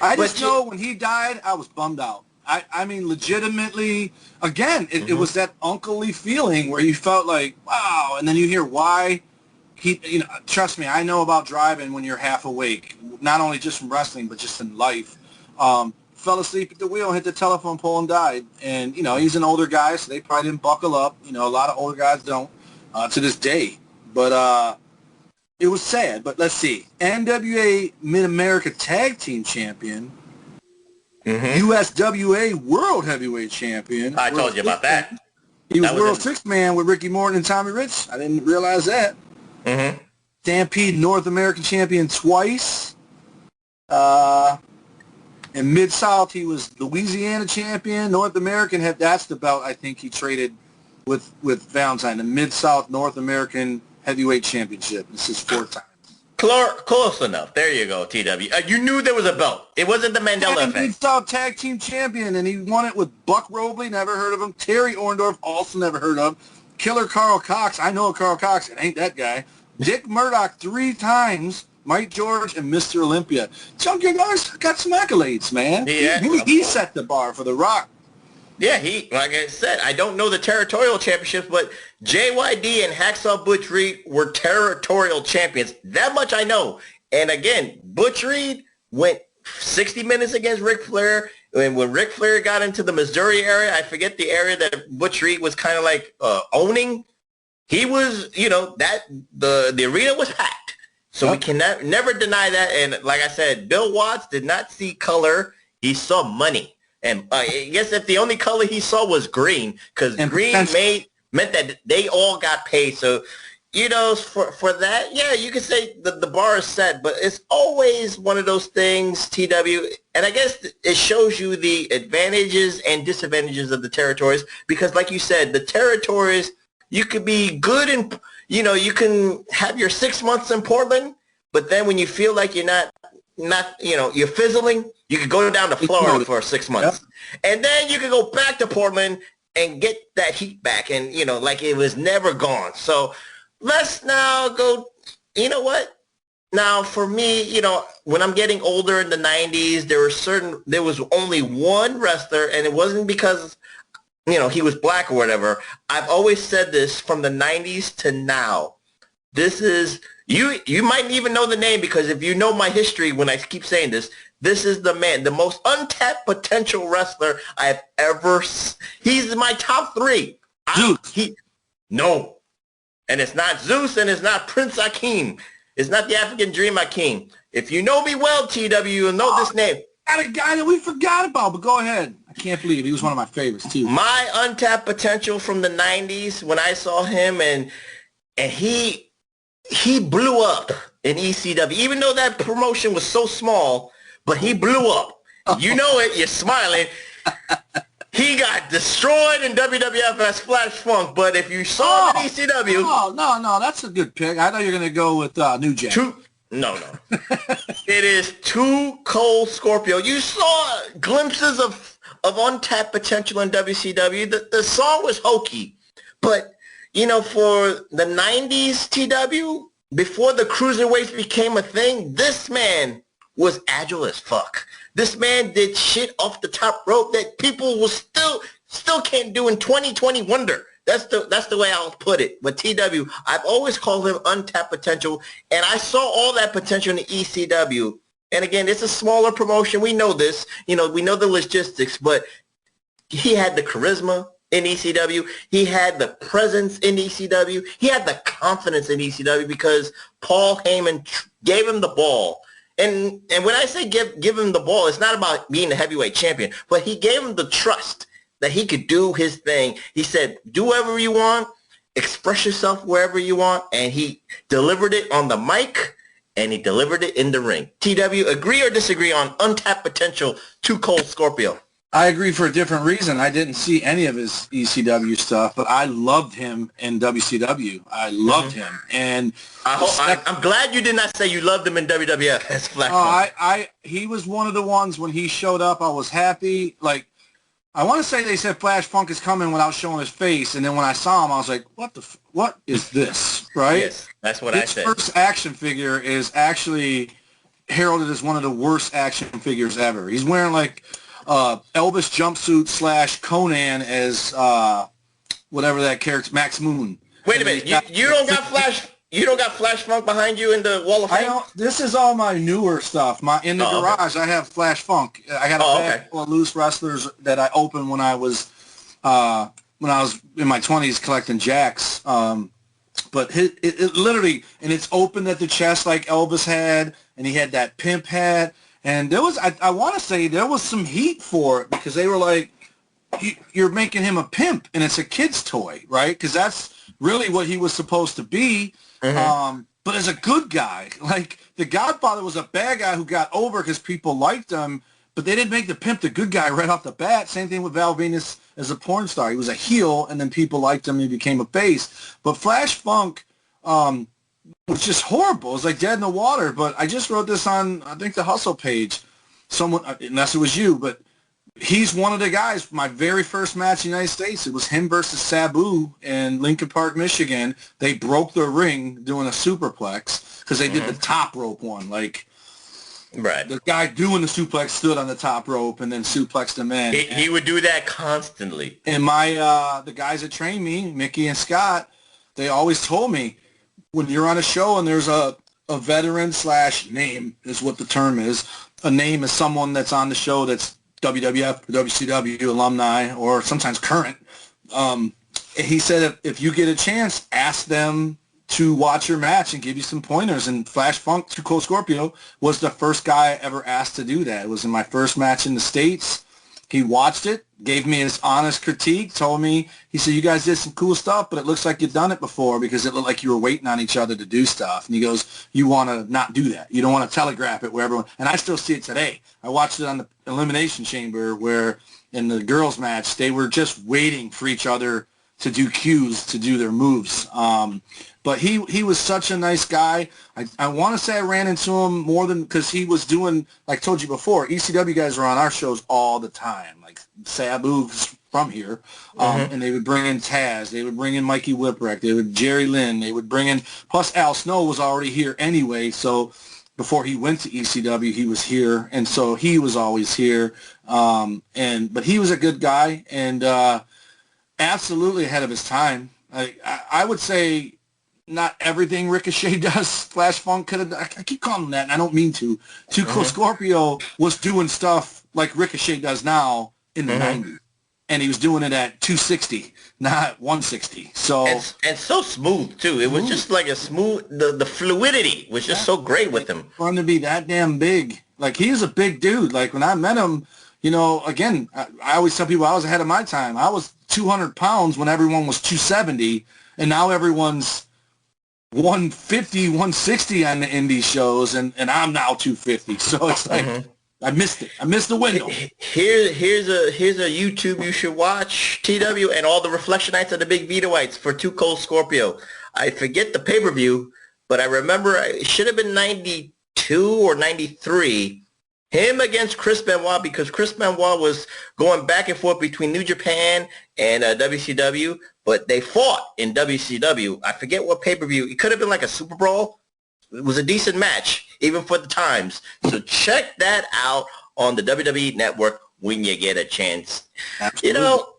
I just know when he died, I was bummed out. I mean, legitimately. Again, it was that unclely feeling where you felt like, wow, and then you hear why. Trust me, I know about driving when you're half awake, not only just from wrestling, but just in life. Fell asleep at the wheel, hit the telephone pole, and died. And, he's an older guy, so they probably didn't buckle up. A lot of older guys don't to this day. But it was sad. But let's see. NWA Mid-America Tag Team Champion. USWA World Heavyweight Champion. I told you about that. He was World Sixth Man with Ricky Morton and Tommy Rich. I didn't realize that. Stampede North American Champion twice. In Mid-South, he was Louisiana champion. North American, that's the belt I think he traded with Valentine. The Mid-South North American Heavyweight Championship. This is 4 times. Close enough. There you go, TW. You knew there was a belt. It wasn't the Mandela effect. Mid-South Tag Team Champion, and he won it with Buck Robley, never heard of him. Terry Orndorff, also never heard of. Killer Carl Cox, I know Carl Cox, it ain't that guy. Dick Murdoch 3 times. Mike George and Mr. Olympia. Junkyard Dog's got some accolades, man. Yeah, he set the bar for The Rock. Yeah, like I said, I don't know the territorial championships, but JYD and Hacksaw Butch Reed were territorial champions. That much I know. And again, Butch Reed went 60 minutes against Ric Flair. And when Ric Flair got into the Missouri area, I forget the area that Butch Reed was kind of like owning. He was, that the arena was packed. So we can never deny that. And like I said, Bill Watts did not see color. He saw money. And I guess if the only color he saw was green, because green meant that they all got paid. So, for that, yeah, you could say the bar is set. But it's always one of those things, TW. And I guess it shows you the advantages and disadvantages of the territories. Because like you said, the territories, you could be good and, you can have your 6 months in Portland. But then when you feel like you're not, you're fizzling, you could go down to Florida for 6 months. Yep. And then you could go back to Portland and get that heat back and, like it was never gone. So let's now go, you know what? Now for me, when I'm getting older in the 90s, there was only one wrestler, and it wasn't because, he was black or whatever. I've always said this from the 90s to now. This is, you might even know the name, because if you know my history when I keep saying this, this is the man, the most untapped potential wrestler I've ever He's my top 3. Zeus. No. And it's not Zeus, and it's not Prince Akeem. It's not the African Dream Akeem. If you know me well, TW, you'll know this name. Got a guy that we forgot about, but go ahead. I can't believe he was one of my favorites, too. My untapped potential from the 90s, when I saw him, and he blew up in ECW. Even though that promotion was so small, but he blew up. You know it. You're smiling. He got destroyed in WWF as Flash Funk, but if you saw him in ECW... No, that's a good pick. I thought you were going to go with New Jack. No. It is Too Cold Scorpio. You saw glimpses of untapped potential in WCW. The song was hokey, but, for the 90s, TW, before the cruiserweights became a thing, this man was agile as fuck. This man did shit off the top rope that people will still can't do in 2020 wonder. That's the way I'll put it. But TW, I've always called him untapped potential, and I saw all that potential in ECW. And again, it's a smaller promotion. We know this. We know the logistics, but he had the charisma in ECW. He had the presence in ECW. He had the confidence in ECW because Paul Heyman gave him the ball. And when I say give him the ball, it's not about being the heavyweight champion, but he gave him the trust that he could do his thing. He said, do whatever you want, express yourself wherever you want, and he delivered it on the mic, and he delivered it in the ring. TW, agree or disagree on untapped potential, Too Cold Scorpio? I agree for a different reason. I didn't see any of his ECW stuff, but I loved him in WCW. I loved him, and I'm glad you did not say you loved him in WWF as Flash Funk. He was one of the ones when he showed up. I was happy. Like, I want to say they said Flash Funk is coming without showing his face, and then when I saw him, I was like, what is this? Right? Yes, that's what I said. His first action figure is actually heralded as one of the worst action figures ever. He's wearing like Elvis jumpsuit / Conan as whatever that character, Max Moon. Wait a minute, you don't got Flash Funk behind you in the Wall of Fame? This is all my newer stuff. In the garage, I have Flash Funk. I got a bag full of loose wrestlers that I opened when I was in my 20s collecting jacks. But it literally, and it's open at the chest like Elvis had, and he had that pimp hat. And there was, I want to say, there was some heat for it because they were like, you're making him a pimp, and it's a kid's toy, right? Because that's really what he was supposed to be. Mm-hmm. But as a good guy, like The Godfather was a bad guy who got over because people liked him, But they didn't make the pimp the good guy right off the bat. Same thing with Val Venus as a porn star. He was a heel, and then people liked him, and he became a face. But Flash Funk was just horrible. It was like dead in the water. But I just wrote this on, I think, the Hustle page. Someone, unless it was you, but he's one of the guys. My very first match in the United States, it was him versus Sabu in Lincoln Park, Michigan. They broke the ring doing a superplex because they did the top rope one. Like, the guy doing the suplex stood on the top rope and then suplexed him in. He would do that constantly. And my the guys that trained me, Mickey and Scott, they always told me, when you're on a show and there's a veteran / name is what the term is. A name is someone that's on the show that's WWF, WCW alumni, or sometimes current. He said if you get a chance, ask them to watch your match and give you some pointers. And Flash Funk, Too Cold Scorpio, was the first guy I ever asked to do that. It was in my first match in the States. He watched it, gave me his honest critique, told me, he said, you guys did some cool stuff, but it looks like you've done it before because it looked like you were waiting on each other to do stuff. And he goes, you want to not do that. You don't want to telegraph it where everyone, and I still see it today. I watched it on the Elimination Chamber where in the girls' match, they were just waiting for each other to do cues, to do their moves. But he was such a nice guy. I want to say I ran into him more than because he was doing, like I told you before, ECW guys were on our shows all the time. Like Sabu's from here, and they would bring in Taz. They would bring in Mikey Whipwreck. They would Jerry Lynn. They would bring in, plus Al Snow was already here anyway, so before he went to ECW, he was here, and so he was always here. But he was a good guy and absolutely ahead of his time. I would say not everything Ricochet does, Flash Funk could have done. I keep calling him that, and I don't mean to. Too Cold Scorpio was doing stuff like Ricochet does now in the 90s. And he was doing it at 260, not 160. So and so smooth, too. It was just like a smooth, the fluidity was just so great with him. For him to be that damn big. Like, he's a big dude. Like, when I met him, you know, again, I always tell people I was ahead of my time. I was 200 pounds when everyone was 270, and now everyone's 150, 160 on the indie shows, and I'm now 250. So it's like I missed it. I missed the window. Here's a YouTube you should watch, TW, and all the Reflectionites of the Big Vitoites for Too Cold Scorpio. I forget the pay-per-view, but I remember it should have been 92 or 93. Him against Chris Benoit, because Chris Benoit was going back and forth between New Japan and WCW, but they fought in WCW. I forget what pay-per-view. It could have been like a Super Brawl. It was a decent match, even for the times. So check that out on the WWE Network when you get a chance. Absolutely. You know,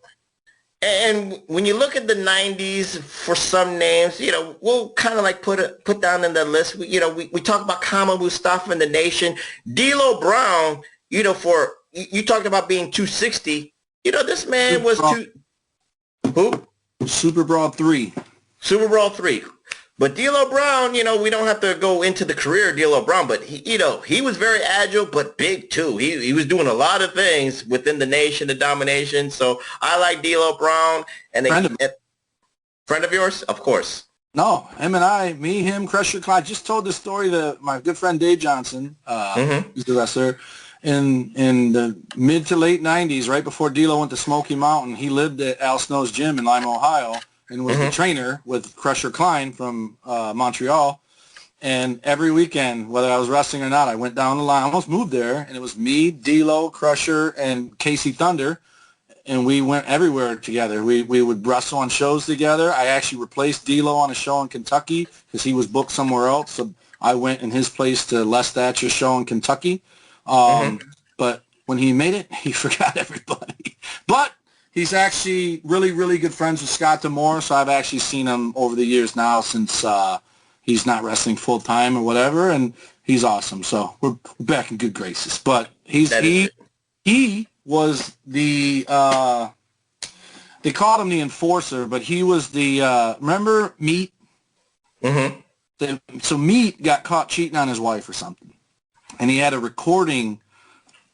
and when you look at the 90s for some names, you know, we'll kind of like put down in the list. We talk about Kama Mustafa and the Nation. D'Lo Brown, you know, you talked about being 260. You know, this man was who? Super Brawl 3. Super Brawl 3. But D'Lo Brown, you know, we don't have to go into the career of D'Lo Brown, but he was very agile, but big too. He was doing a lot of things within the Nation, the domination. So I like D'Lo Brown. And friend of yours, of course. No, him, Crusher Clyde. Just told this story to my good friend Dave Johnson, who's the wrestler. In the mid to late 90s, right before D'Lo went to Smoky Mountain, he lived at Al Snow's gym in Lima, Ohio, and was the trainer with Crusher Klein from Montreal. And every weekend, whether I was wrestling or not, I went down the line. I almost moved there, and it was me, D'Lo, Crusher, and Casey Thunder, and we went everywhere together. We would wrestle on shows together. I actually replaced D'Lo on a show in Kentucky because he was booked somewhere else, so I went in his place to Les Thatcher's show in Kentucky. But when he made it, he forgot everybody. But he's actually really, really good friends with Scott D'Amore, so I've actually seen him over the years now since he's not wrestling full-time or whatever, and he's awesome. So we're back in good graces. But he was the they called him the enforcer, but he was the remember Meat? So Meat got caught cheating on his wife or something, and he had a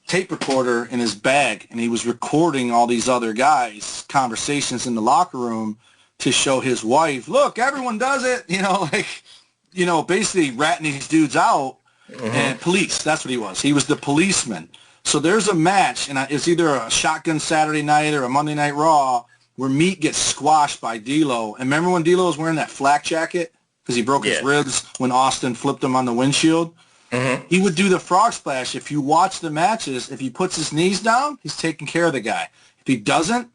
tape recorder in his bag, and he was recording all these other guys' conversations in the locker room to show his wife, look, everyone does it, basically ratting these dudes out. And police, that's what he was. He was the policeman. So there's a match, and it's either a Shotgun Saturday Night or a Monday Night Raw, where Meat gets squashed by D'Lo. And remember when D'Lo was wearing that flak jacket? Because he broke his ribs when Austin flipped him on the windshield. He would do the frog splash. If you watch the matches, if he puts his knees down, he's taking care of the guy. If he doesn't,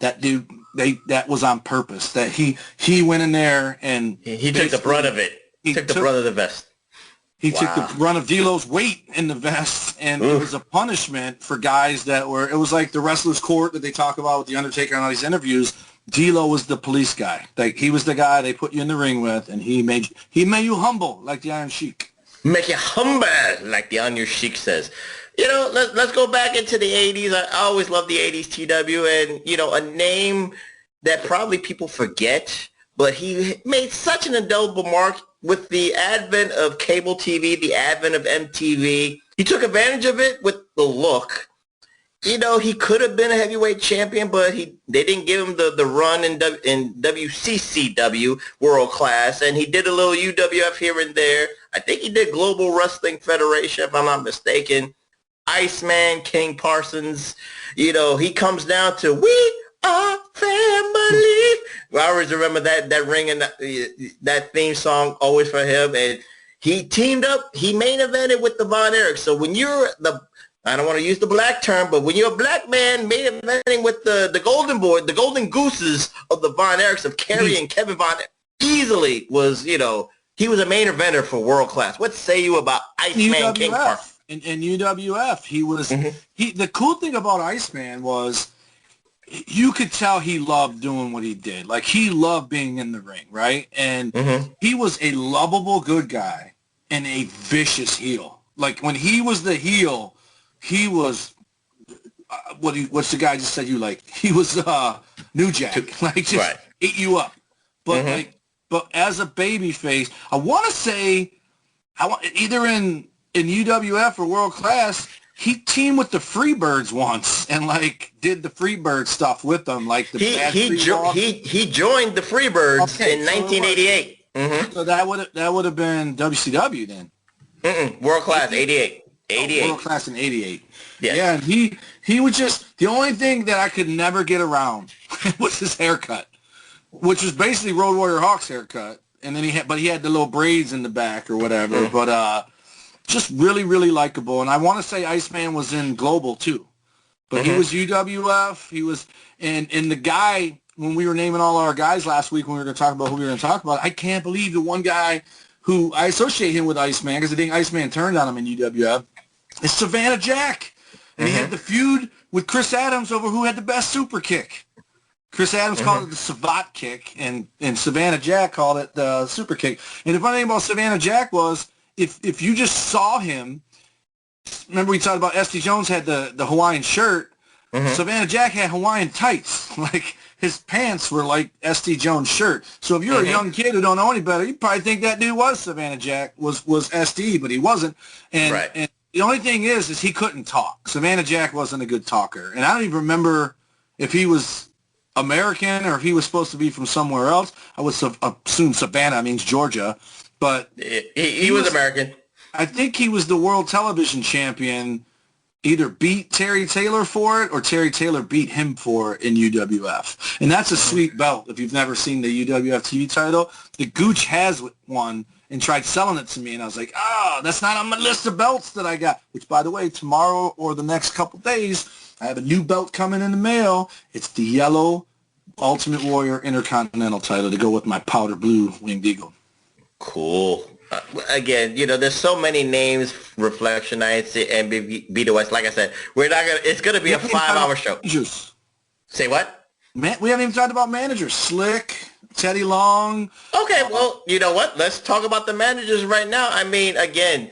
that dude, that was on purpose. That he went in there and he took the brunt of it. He took the brunt of the vest. He took the brunt of D'Lo's weight in the vest, and it was a punishment for guys that were. It was like the wrestler's court that they talk about with the Undertaker and all these interviews. D'Lo was the police guy. Like, he was the guy they put you in the ring with, and he made you humble like the Iron Sheik. Make you humble, like the Iron Sheik says. You know, let's go back into the 80s. I always loved the 80s, TW, and, you know, a name that probably people forget, but he made such an indelible mark with the advent of cable TV, the advent of MTV. He took advantage of it with the look. You know, he could have been a heavyweight champion, but they didn't give him the run in WCCW, World Class, and he did a little UWF here and there. I think he did Global Wrestling Federation, if I'm not mistaken. Iceman, King Parsons, you know, he comes down to "We Are Family." I always remember that ring and that theme song always for him. And he teamed up, he main evented with the Von Erichs. So when you're I don't want to use the black term, but when you're a black man main eventing with the Golden Boy, the Golden Gooses of the Von Erichs, of Kerry and Kevin Von Erich, easily was, you know, he was a main eventer for World Class. What say you about Iceman King Parsons? In UWF, he was the cool thing about Iceman was you could tell he loved doing what he did. Like, he loved being in the ring, right? And he was a lovable good guy and a vicious heel. Like, when he was the heel, he was what's the guy just said you like? He was New Jack, like, just ate you up. But but as a baby face, I want to say, either in UWF or World Class, he teamed with the Freebirds once and like did the Freebird stuff with them, like the he joined the Freebirds in 1988. So that would have been WCW then. World Class 88. World Class in 88. Yes. Yeah, and he would just, the only thing that I could never get around was his haircut, which was basically Road Warrior Hawk's haircut, and then he had the little braids in the back or whatever, but just really, really likable. And I want to say Iceman was in Global too, but he was UWF. He was, and the guy, when we were naming all our guys last week when we were going to talk about who we were going to talk about, I can't believe the one guy who I associate him with Iceman, because I think Iceman turned on him in UWF, is Savannah Jack. And he had the feud with Chris Adams over who had the best super kick. Chris Adams called it the Savat kick, and Savannah Jack called it the super kick. And the funny thing about Savannah Jack was, if you just saw him, remember we talked about S.D. Jones had the Hawaiian shirt, Savannah Jack had Hawaiian tights. Like, his pants were like S.D. Jones' shirt. So if you're a young kid who don't know any better, you probably think that dude was Savannah Jack, was S.D., but he wasn't. And the only thing is he couldn't talk. Savannah Jack wasn't a good talker. And I don't even remember if he was American or if he was supposed to be from somewhere else. I would assume Savannah means Georgia. But he was American. I think he was the world television champion, either beat Terry Taylor for it or Terry Taylor beat him for it in UWF. And that's a sweet belt if you've never seen the UWF TV title. The Gooch has one and tried selling it to me, and I was like, that's not on my list of belts that I got. Which, by the way, tomorrow or the next couple days, I have a new belt coming in the mail. It's the yellow Ultimate Warrior Intercontinental title to go with my powder blue Winged Eagle. Cool. Again, you know, there's so many names, Reflection Nights, and Vito West. Like I said, we're not gonna. It's gonna be a 5-hour show. Managers. Say what? We haven't even talked about managers. Slick, Teddy Long. Okay, well, you know what? Let's talk about the managers right now. I mean, again,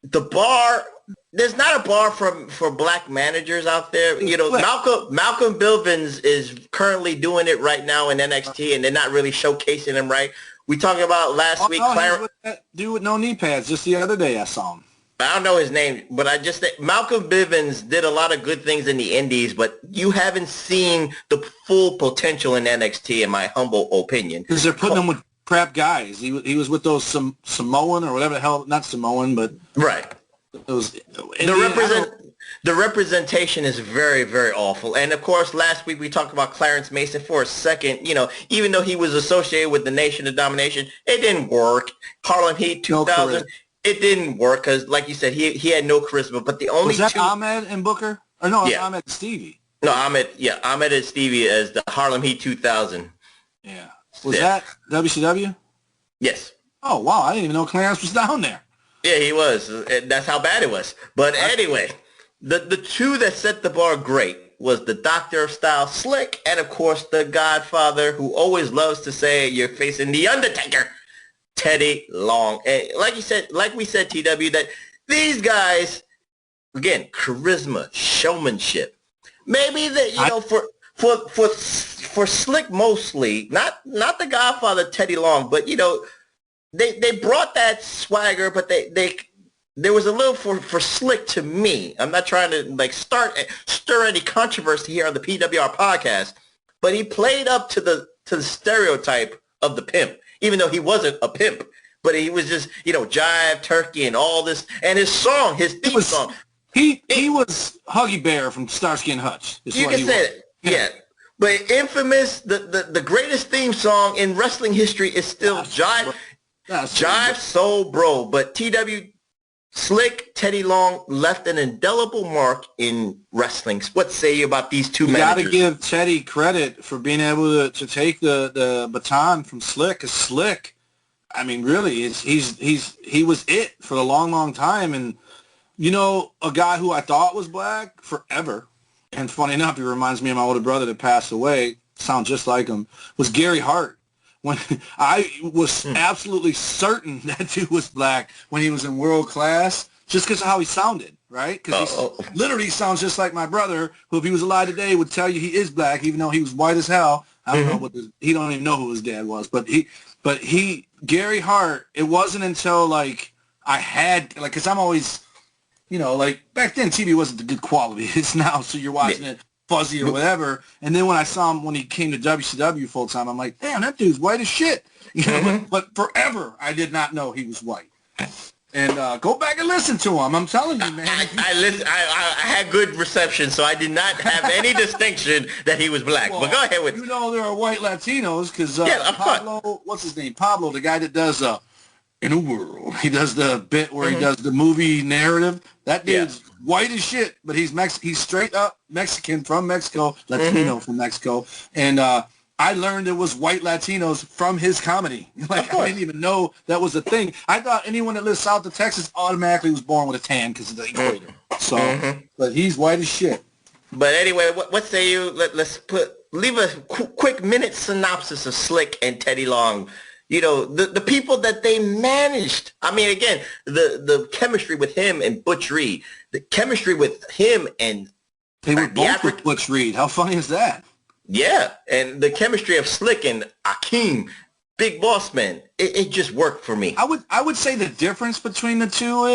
the bar. There's not a bar for black managers out there. You know, Malcolm Bivens is currently doing it right now in NXT, and they're not really showcasing him right. We talked about last week. That dude with no knee pads. Just the other day I saw him. I don't know his name, but I just think Malcolm Bivens did a lot of good things in the indies, but you haven't seen the full potential in NXT, in my humble opinion. Because they're putting him with crap guys. He was with those Samoan or whatever the hell, not Samoan, but right. Those The representation is very, very awful. And, of course, last week we talked about Clarence Mason for a second. You know, even though he was associated with the Nation of Domination, it didn't work. Harlem Heat 2000, it didn't work because, like you said, he had no charisma. But the only was that Ahmed and Booker? Or no, yeah. Ahmed and Stevie. No, Ahmed and Stevie as the Harlem Heat 2000. Yeah. Was that WCW? Yes. Oh, wow. I didn't even know Clarence was down there. Yeah, he was. That's how bad it was. But anyway, the two that set the bar great was the Doctor of Style, Slick, and, of course, the Godfather, who always loves to say you're facing The Undertaker, Teddy Long. And like we said, TW, that these guys, again, charisma, showmanship. Maybe that, you know, for Slick mostly, not the Godfather Teddy Long, but, you know, they brought that swagger, but there was a little for Slick to me. I'm not trying to like stir any controversy here on the PWR podcast, but he played up to the stereotype of the pimp, even though he wasn't a pimp, but he was just, you know, jive, turkey, and all this, and his theme song. He was Huggy Bear from Starsky and Hutch. You can say that, yeah. But infamous, the greatest theme song in wrestling history is still Jive Soul Bro. But TW, Slick, Teddy Long left an indelible mark in wrestling. What say you about these two managers? You got to give Teddy credit for being able to take the baton from Slick. Because Slick, I mean, really, he was it for a long, long time. And, you know, a guy who I thought was black forever, and funny enough, he reminds me of my older brother that passed away, sounds just like him, was Gary Hart. When I was absolutely certain that dude was black when he was in World Class, just because of how he sounded, right? Because he literally sounds just like my brother, who if he was alive today would tell you he is black, even though he was white as hell. I don't know he don't even know who his dad was, but Gary Hart. It wasn't until like I had because I'm always, you know, like back then TV wasn't the good quality it's now, so you're watching it fuzzy or whatever. And then when I saw him when he came to WCW full time, I'm like, damn, that dude's white as shit. You know, but forever I did not know he was white. And go back and listen to him. I'm telling you, man. I had good reception, so I did not have any distinction that he was black. Well, but go ahead with you know there are white Latinos because Pablo, what's his name? Pablo, the guy that does In a World. He does the bit where he does the movie narrative. That dude's white as shit, but he's straight up Mexican from Mexico, Latino from Mexico. And I learned it was white Latinos from his comedy. Like, I didn't even know that was a thing. I thought anyone that lives south of Texas automatically was born with a tan because of the equator. So, but he's white as shit. But anyway, what say you? Let's leave a quick minute synopsis of Slick and Teddy Long. You know, the people that they managed. I mean, again, the chemistry with him and Butch Reed, the chemistry with him and they were both with Butch Reed. How funny is that? Yeah, and the chemistry of Slick and Akeem, Big Boss Man, it just worked for me. I would say the difference between the two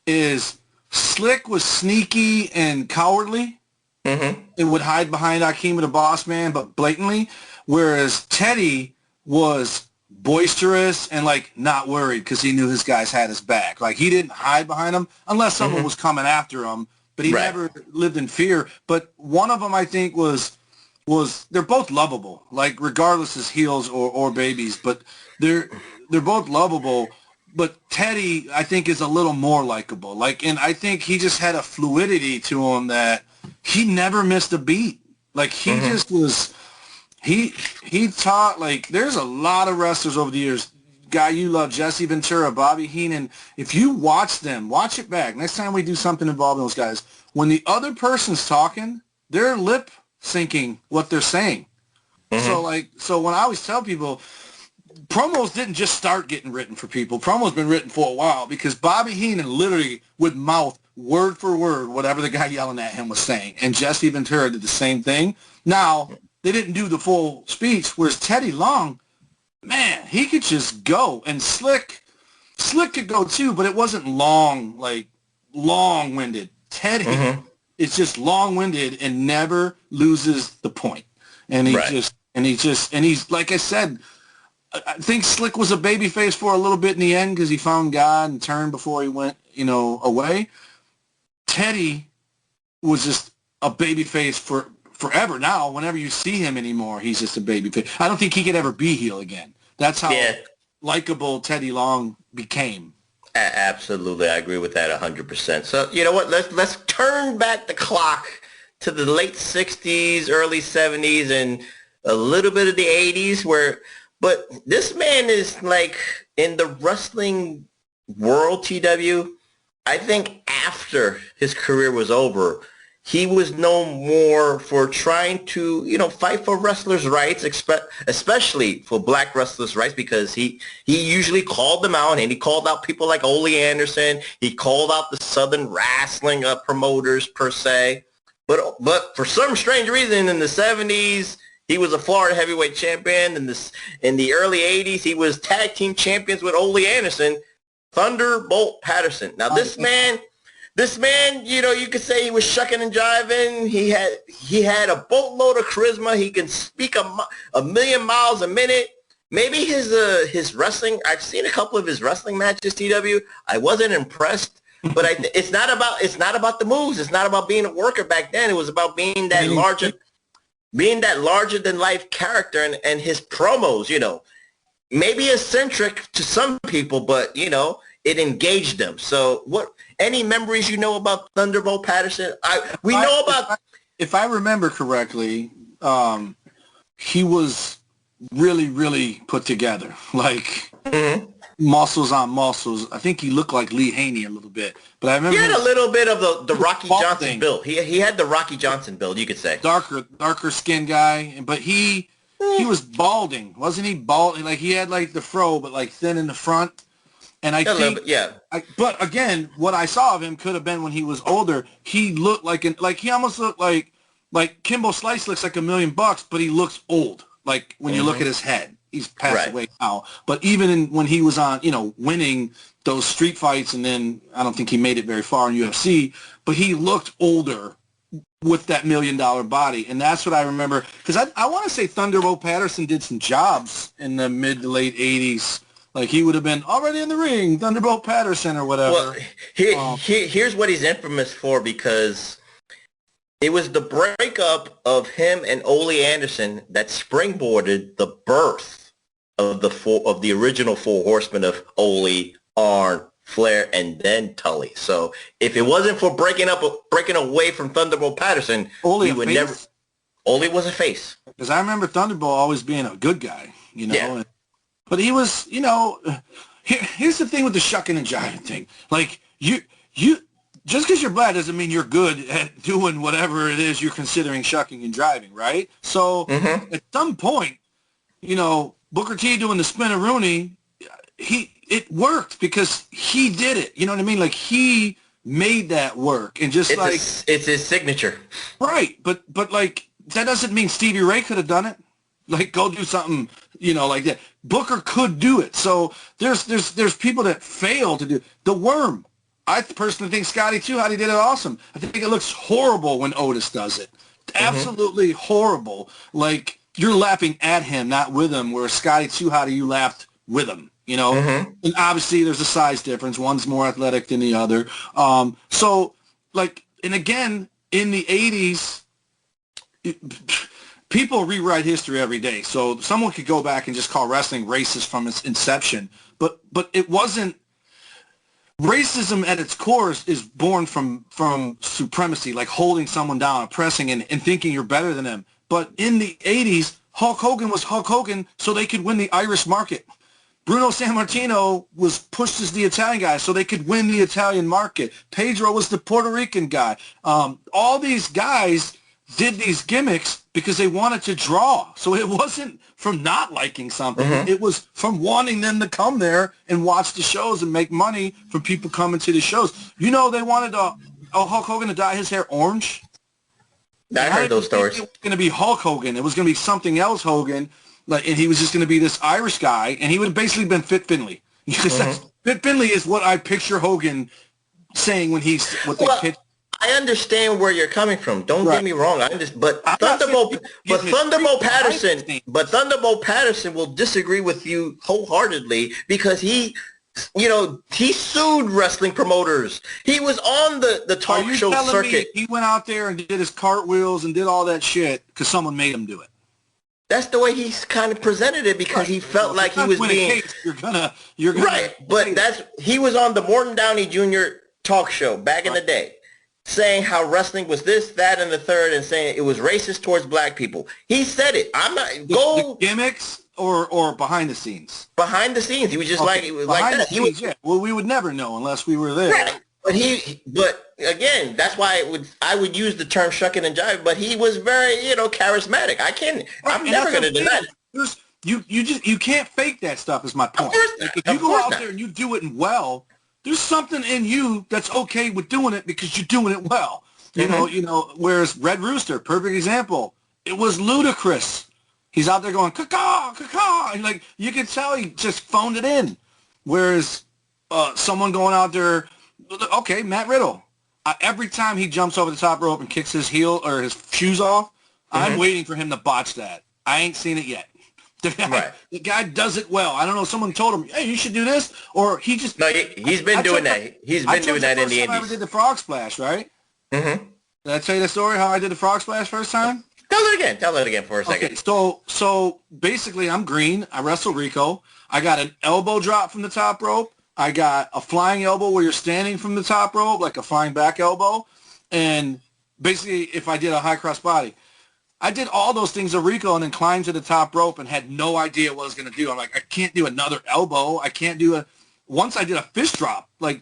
is Slick was sneaky and cowardly. It would hide behind Akeem and the Boss Man, but blatantly, whereas Teddy was boisterous and like not worried because he knew his guys had his back. Like he didn't hide behind him unless someone was coming after him, but he never lived in fear. But one of them I think was they're both lovable, like regardless as heels or babies, but they're both lovable. But Teddy I think is a little more likable. Like, and I think he just had a fluidity to him that he never missed a beat. Like he just was. He taught, like, there's a lot of wrestlers over the years. Guy you love, Jesse Ventura, Bobby Heenan. If you watch them, watch it back. Next time we do something involving those guys, when the other person's talking, they're lip syncing what they're saying. So when I always tell people, promos didn't just start getting written for people. Promos been written for a while because Bobby Heenan literally would mouth word for word whatever the guy yelling at him was saying. And Jesse Ventura did the same thing. Now, they didn't do the full speech, whereas Teddy Long, man, he could just go. And Slick could go too, but it wasn't long-winded. Teddy is just long-winded and never loses the point. And he's like I said, I think Slick was a babyface for a little bit in the end because he found God and turned before he went, away. Teddy was just a babyface forever. Now, whenever you see him anymore, he's just a babyface. I don't think he could ever be heel again. That's how likable Teddy Long became. Absolutely, I agree with that 100%. So you know what? Let's turn back the clock to the late '60s, early '70s, and a little bit of the '80s. But this man is like in the wrestling world, TW. I think after his career was over, he was known more for trying to, fight for wrestlers' rights, especially for black wrestlers' rights, because he usually called them out, and he called out people like Ole Anderson. He called out the Southern wrestling promoters per se. But for some strange reason, in the 70s, he was a Florida heavyweight champion. In the early 80s, he was tag team champions with Ole Anderson, Thunderbolt Patterson. Now this man, you could say he was shucking and jiving. He had a boatload of charisma. He can speak a million miles a minute. Maybe his wrestling. I've seen a couple of his wrestling matches. TW. I wasn't impressed, but it's not about the moves. It's not about being a worker back then. It was about being that larger than life character and his promos. Maybe eccentric to some people, but it engaged them. So what? Any memories about Thunderbolt Patterson? If I remember correctly, he was really, really put together. Like muscles on muscles. I think he looked like Lee Haney a little bit. But I remember he had a little bit of the Rocky Johnson build. He had the Rocky Johnson build, you could say. Darker skinned guy, but he was balding, wasn't he? Bald, like he had like the fro, but like thin in the front. And I think, but again, what I saw of him could have been when he was older. He looked he almost looked like Kimbo Slice looks like $1 million, but he looks old. Like when you look at his head, he's passed away now. But even when he was on, winning those street fights, and then I don't think he made it very far in UFC, but he looked older with that $1 million body. And that's what I remember. Because I want to say Thunderbolt Patterson did some jobs in the mid to late 80s. Like he would have been already in the ring, Thunderbolt Patterson or whatever. Well, here's what he's infamous for, because it was the breakup of him and Ole Anderson that springboarded the birth of the original Four Horsemen of Ole, Arn, Flair, and then Tully. So if it wasn't for breaking away from Thunderbolt Patterson, he would never. Ole was a face. Because I remember Thunderbolt always being a good guy, Yeah. But he was, here's the thing with the shucking and jiving thing. Like, you just because you're black doesn't mean you're good at doing whatever it is you're considering shucking and jiving, right? So at some point, Booker T doing the spin-a-rooney, it worked because he did it. You know what I mean? Like, he made that work. And just it's his signature. Right. But like, that doesn't mean Stevie Ray could have done it. Like, go do something, like that. Booker could do it. So there's people that fail to do the Worm. I personally think Scotty 2 Hotty did it awesome. I think it looks horrible when Otis does it. Absolutely horrible. Like, you're laughing at him, not with him, where Scotty 2 Hotty, you laughed with him, And obviously there's a size difference. One's more athletic than the other. So, like, and again, in the 80s, people rewrite history every day, so someone could go back and just call wrestling racist from its inception. But it wasn't. Racism at its core is born from supremacy, like holding someone down, oppressing, and thinking you're better than them. But in the 80s, Hulk Hogan was Hulk Hogan so they could win the Irish market. Bruno Sammartino was pushed as the Italian guy so they could win the Italian market. Pedro was the Puerto Rican guy. All these guys did these gimmicks because they wanted to draw. So it wasn't from not liking something. It was from wanting them to come there and watch the shows and make money from people coming to the shows. They wanted Hulk Hogan to dye his hair orange. I heard those stories. It was going to be Hulk Hogan. It was going to be something else Hogan, and he was just going to be this Irish guy, and he would have basically been Fit Finlay. Because Fit Finlay is what I picture Hogan saying when he's with the kid. I understand where you're coming from. Don't get me wrong. But Thunderbolt Patterson will disagree with you wholeheartedly, because he he sued wrestling promoters. He was on the talk show circuit. He went out there and did his cartwheels and did all that shit because someone made him do it. That's the way he kind of presented it because he felt like he was being. You're gonna right, but he was on the Morton Downey Jr. talk show back in the day, saying how wrestling was this, that, and the third, and saying it was racist towards black people. He said it. I'm not the gimmicks or behind the scenes. Behind the scenes, he was just like it was behind like that. The scenes, yeah. Well, we would never know unless we were there. Right. But again, that's why I would use the term shucking and jive. But he was very, charismatic. I'm never going to deny it. You can't fake that stuff. Is my point. If you go out there and you do it well, there's something in you that's okay with doing it because you're doing it well. You know. Whereas Red Rooster, perfect example. It was ludicrous. He's out there going caw caw, and like you can tell he just phoned it in. Whereas someone going out there. Okay, Matt Riddle. Every time he jumps over the top rope and kicks his heel or his shoes off, I'm waiting for him to botch that. I ain't seen it yet. The guy does it well. I don't know. Someone told him, "Hey, you should do this," or he just. No, he's been doing that. He's been doing that in the Indies. I ever did the frog splash, right? Mm-hmm. Did I tell you the story how I did the frog splash first time? Tell it again for a second. Okay, so basically, I'm green. I wrestle Rico. I got an elbow drop from the top rope. I got a flying elbow where you're standing from the top rope, like a flying back elbow. And basically, if I did a high cross body, I did all those things of Rico and then climbed to the top rope and had no idea what I was going to do. I'm like, I can't do another elbow. I can't do once I did a fist drop, like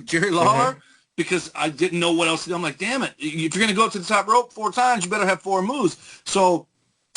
Jerry Lawler, because I didn't know what else to do. I'm like, damn it. If you're going to go up to the top rope 4 times, you better have 4 moves. So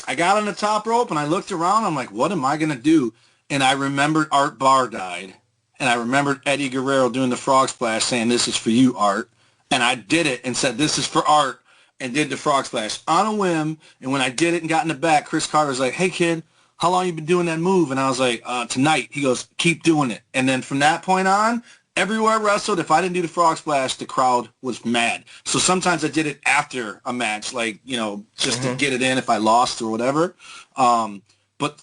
I got on the top rope and I looked around. I'm like, what am I going to do? And I remembered Art Barr died. And I remembered Eddie Guerrero doing the frog splash saying, "This is for you, Art." And I did it and said, "This is for Art," and did the frog splash on a whim. And when I did it and got in the back, Chris Carter was like, "Hey, kid, how long you been doing that move?" And I was like, "Tonight." He goes, "Keep doing it." And then from that point on, everywhere I wrestled, if I didn't do the frog splash, the crowd was mad. So sometimes I did it after a match, like, just to get it in if I lost or whatever. But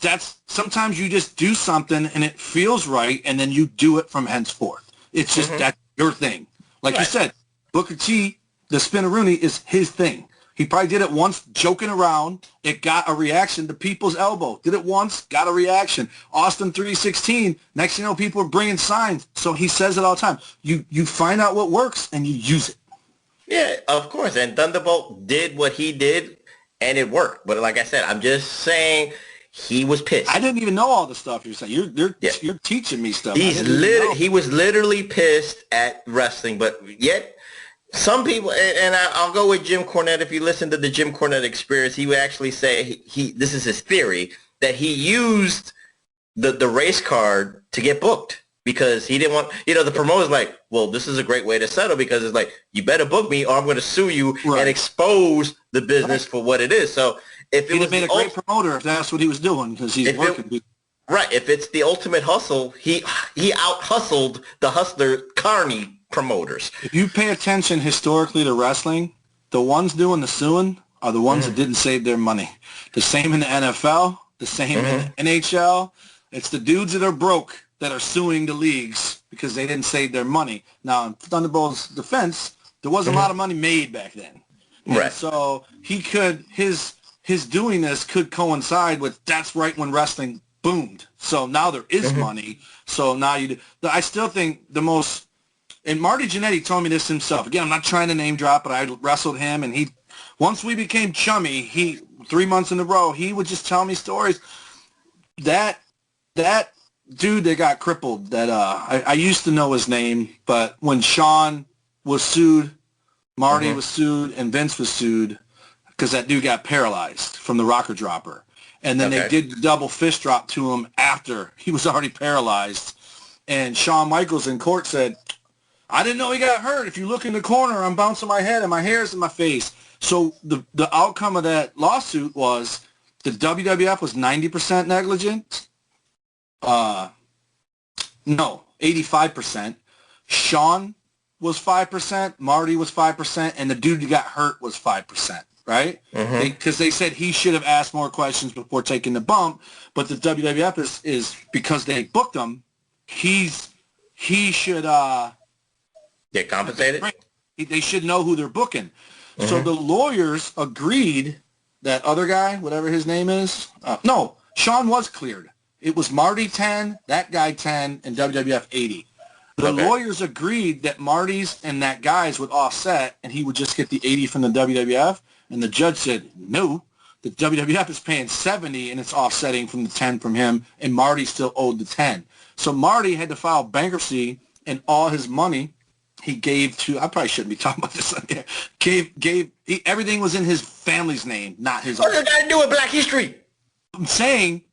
sometimes you just do something and it feels right, and then you do it from henceforth. It's just that's your thing. Like you said, Booker T, the Spinaroonie is his thing. He probably did it once, joking around. It got a reaction. The People's Elbow did it once, got a reaction. Austin 316, next thing you know, people are bringing signs. So he says it all the time. You find out what works and you use it. Yeah, of course. And Thunderbolt did what he did, and it worked. But like I said, I'm just saying... He was pissed. I didn't even know all the stuff you're saying. You're teaching me stuff. He was literally pissed at wrestling, but yet some people, and I'll go with Jim Cornette. If you listen to the Jim Cornette Experience, he would actually say this is his theory, that he used the race card to get booked because he didn't want, the promoter's like, well, this is a great way to settle because it's like, you better book me or I'm going to sue you and expose the business for what it is. So if he'd have been a great promoter if that's what he was doing because he's working. Right. If it's the ultimate hustle, he out-hustled the Hustler Carney promoters. If you pay attention historically to wrestling, the ones doing the suing are the ones that didn't save their money. The same in the NFL, the same in the NHL. It's the dudes that are broke that are suing the leagues because they didn't save their money. Now, in Thunderbolt's defense, there wasn't a lot of money made back then. And so he could, his doing this could coincide with that's right when wrestling boomed. So now there is money. So now I still think the most, and Marty Jannetty told me this himself. Again, I'm not trying to name drop, but I wrestled him, and once we became chummy, 3 months in a row, he would just tell me stories. That dude that got crippled, that I used to know his name, but when Sean was sued, Marty was sued, and Vince was sued because that dude got paralyzed from the rocker dropper. And then they did the double fist drop to him after he was already paralyzed. And Shawn Michaels in court said, I didn't know he got hurt. If you look in the corner, I'm bouncing my head and my hair's in my face. So the outcome of that lawsuit was the WWF was 90% negligent. No, 85%. Shawn was 5%. Marty was 5%. And the dude who got hurt was 5%. Right? Because they said he should have asked more questions before taking the bump. But the WWF is because they booked him, he should get compensated. They should know who they're booking. So the lawyers agreed that other guy, whatever his name is, no, Sean was cleared. It was Marty 10, that guy 10, and WWF 80. The lawyers agreed that Marty's and that guy's would offset, and he would just get the 80 from the WWF. And the judge said, no, the WWF is paying 70, and it's offsetting from the 10 from him, and Marty still owed the 10. So Marty had to file bankruptcy, and all his money he gave to, I probably shouldn't be talking about this on there, everything was in his family's name, not his own. What does that got to do with Black History? I'm saying,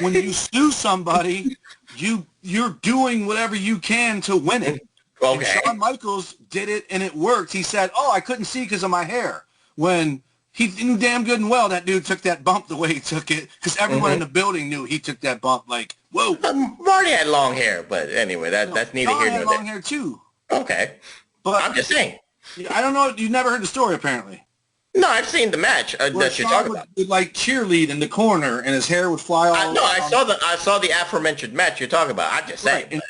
when you sue somebody, you're doing whatever you can to win it. Okay. And Shawn Michaels did it, and it worked. He said, I couldn't see because of my hair. When he knew damn good and well that dude took that bump the way he took it, because everyone in the building knew he took that bump like, whoa. Marty had long hair, but anyway, that's neither here nor there. Had long hair, too. Okay. But I'm just saying. I don't know. You never heard the story, apparently. No, I've seen the match that you're talking about. Would like cheerlead in the corner, and his hair would fly all around. I saw the aforementioned match you're talking about. I'm just saying.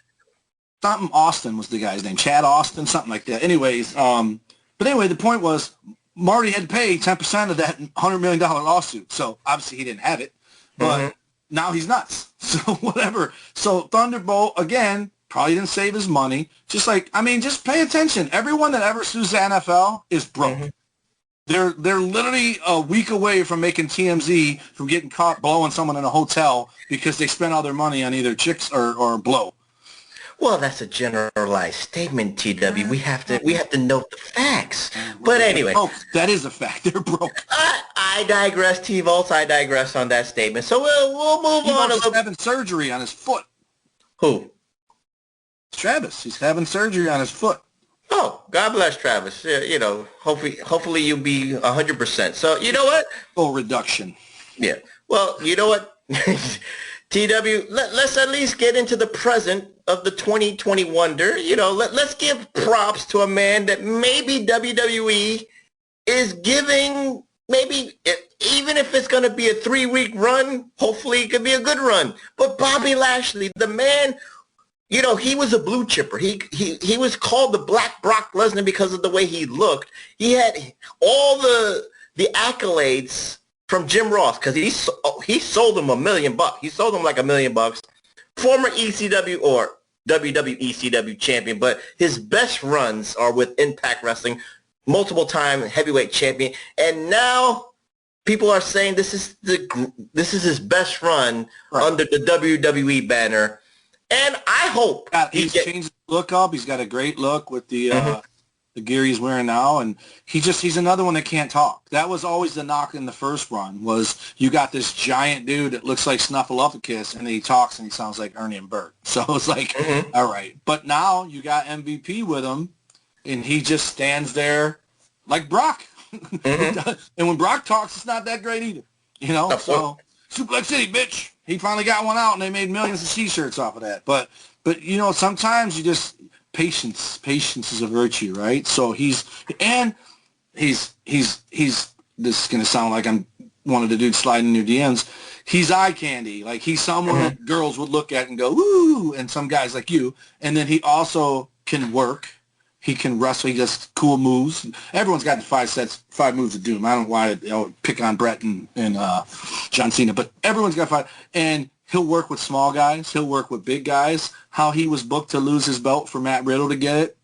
Something Austin was the guy's name. Chad Austin, something like that. Anyways, but anyway, the point was Marty had to pay 10% of that $100 million lawsuit. So obviously he didn't have it, but now he's nuts. So whatever. So Thunderbolt, again, probably didn't save his money. Just pay attention. Everyone that ever sues the NFL is broke. They're literally a week away from making TMZ from getting caught blowing someone in a hotel because they spent all their money on either chicks or blow. Well, that's a generalized statement, TW. We have to note the facts. But anyway, that is a fact. They're broke. I digress, T-Volts. I digress on that statement. So we'll move on. He's having surgery on his foot. Who? Travis. He's having surgery on his foot. Oh, God bless Travis. Hopefully you'll be 100%. So you know what? Full reduction. Yeah. Well, you know what? TW, let's at least get into the present of the 2020 wonder. Let's give props to a man that maybe WWE is giving, maybe even if it's going to be a 3-week run, hopefully it could be a good run. But Bobby Lashley, the man, he was a blue chipper. He was called the Black Brock Lesnar because of the way he looked. He had all the accolades from Jim Ross because he sold him $1 million. He sold him like $1 million. Former ECW or WWECW champion, but his best runs are with Impact Wrestling, multiple-time heavyweight champion, and now people are saying this is his best run under the WWE banner. And I hope he's changed his look up. He's got a great look with the gear he's wearing now, and he's another one that can't talk. That was always the knock in the first run, was you got this giant dude that looks like Snuffleupagus, and then he talks and he sounds like Ernie and Bert. So it's like, all right. But now you got MVP with him, and he just stands there like Brock. And when Brock talks, it's not that great either. So Suplex City, bitch. He finally got one out, and they made millions of T-shirts off of that. But sometimes you just patience is a virtue, right? So he's this is gonna sound like I'm one of the dudes sliding in your DMs. He's eye candy, like he's someone that girls would look at and go woo, and some guys like you. And then he also can work. He can wrestle. He does cool moves. Everyone's got the 5 moves of doom. I don't know why I pick on Brett and John Cena, but everyone's got 5. And he'll work with small guys. He'll work with big guys. How he was booked to lose his belt for Matt Riddle to get it,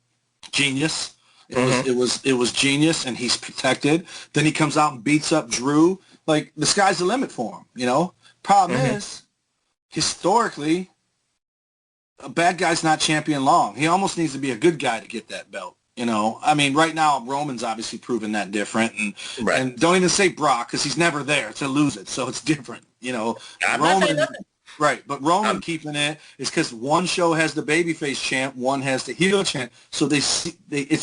genius. It was genius, and he's protected. Then he comes out and beats up Drew. Like, the sky's the limit for him. Problem is, historically, a bad guy's not champion long. He almost needs to be a good guy to get that belt. Right now Roman's obviously proven that different, and don't even say Brock because he's never there to lose it, so it's different. Roman, right? But Roman keeping it is because one show has the babyface champ, one has the heel champ, so it's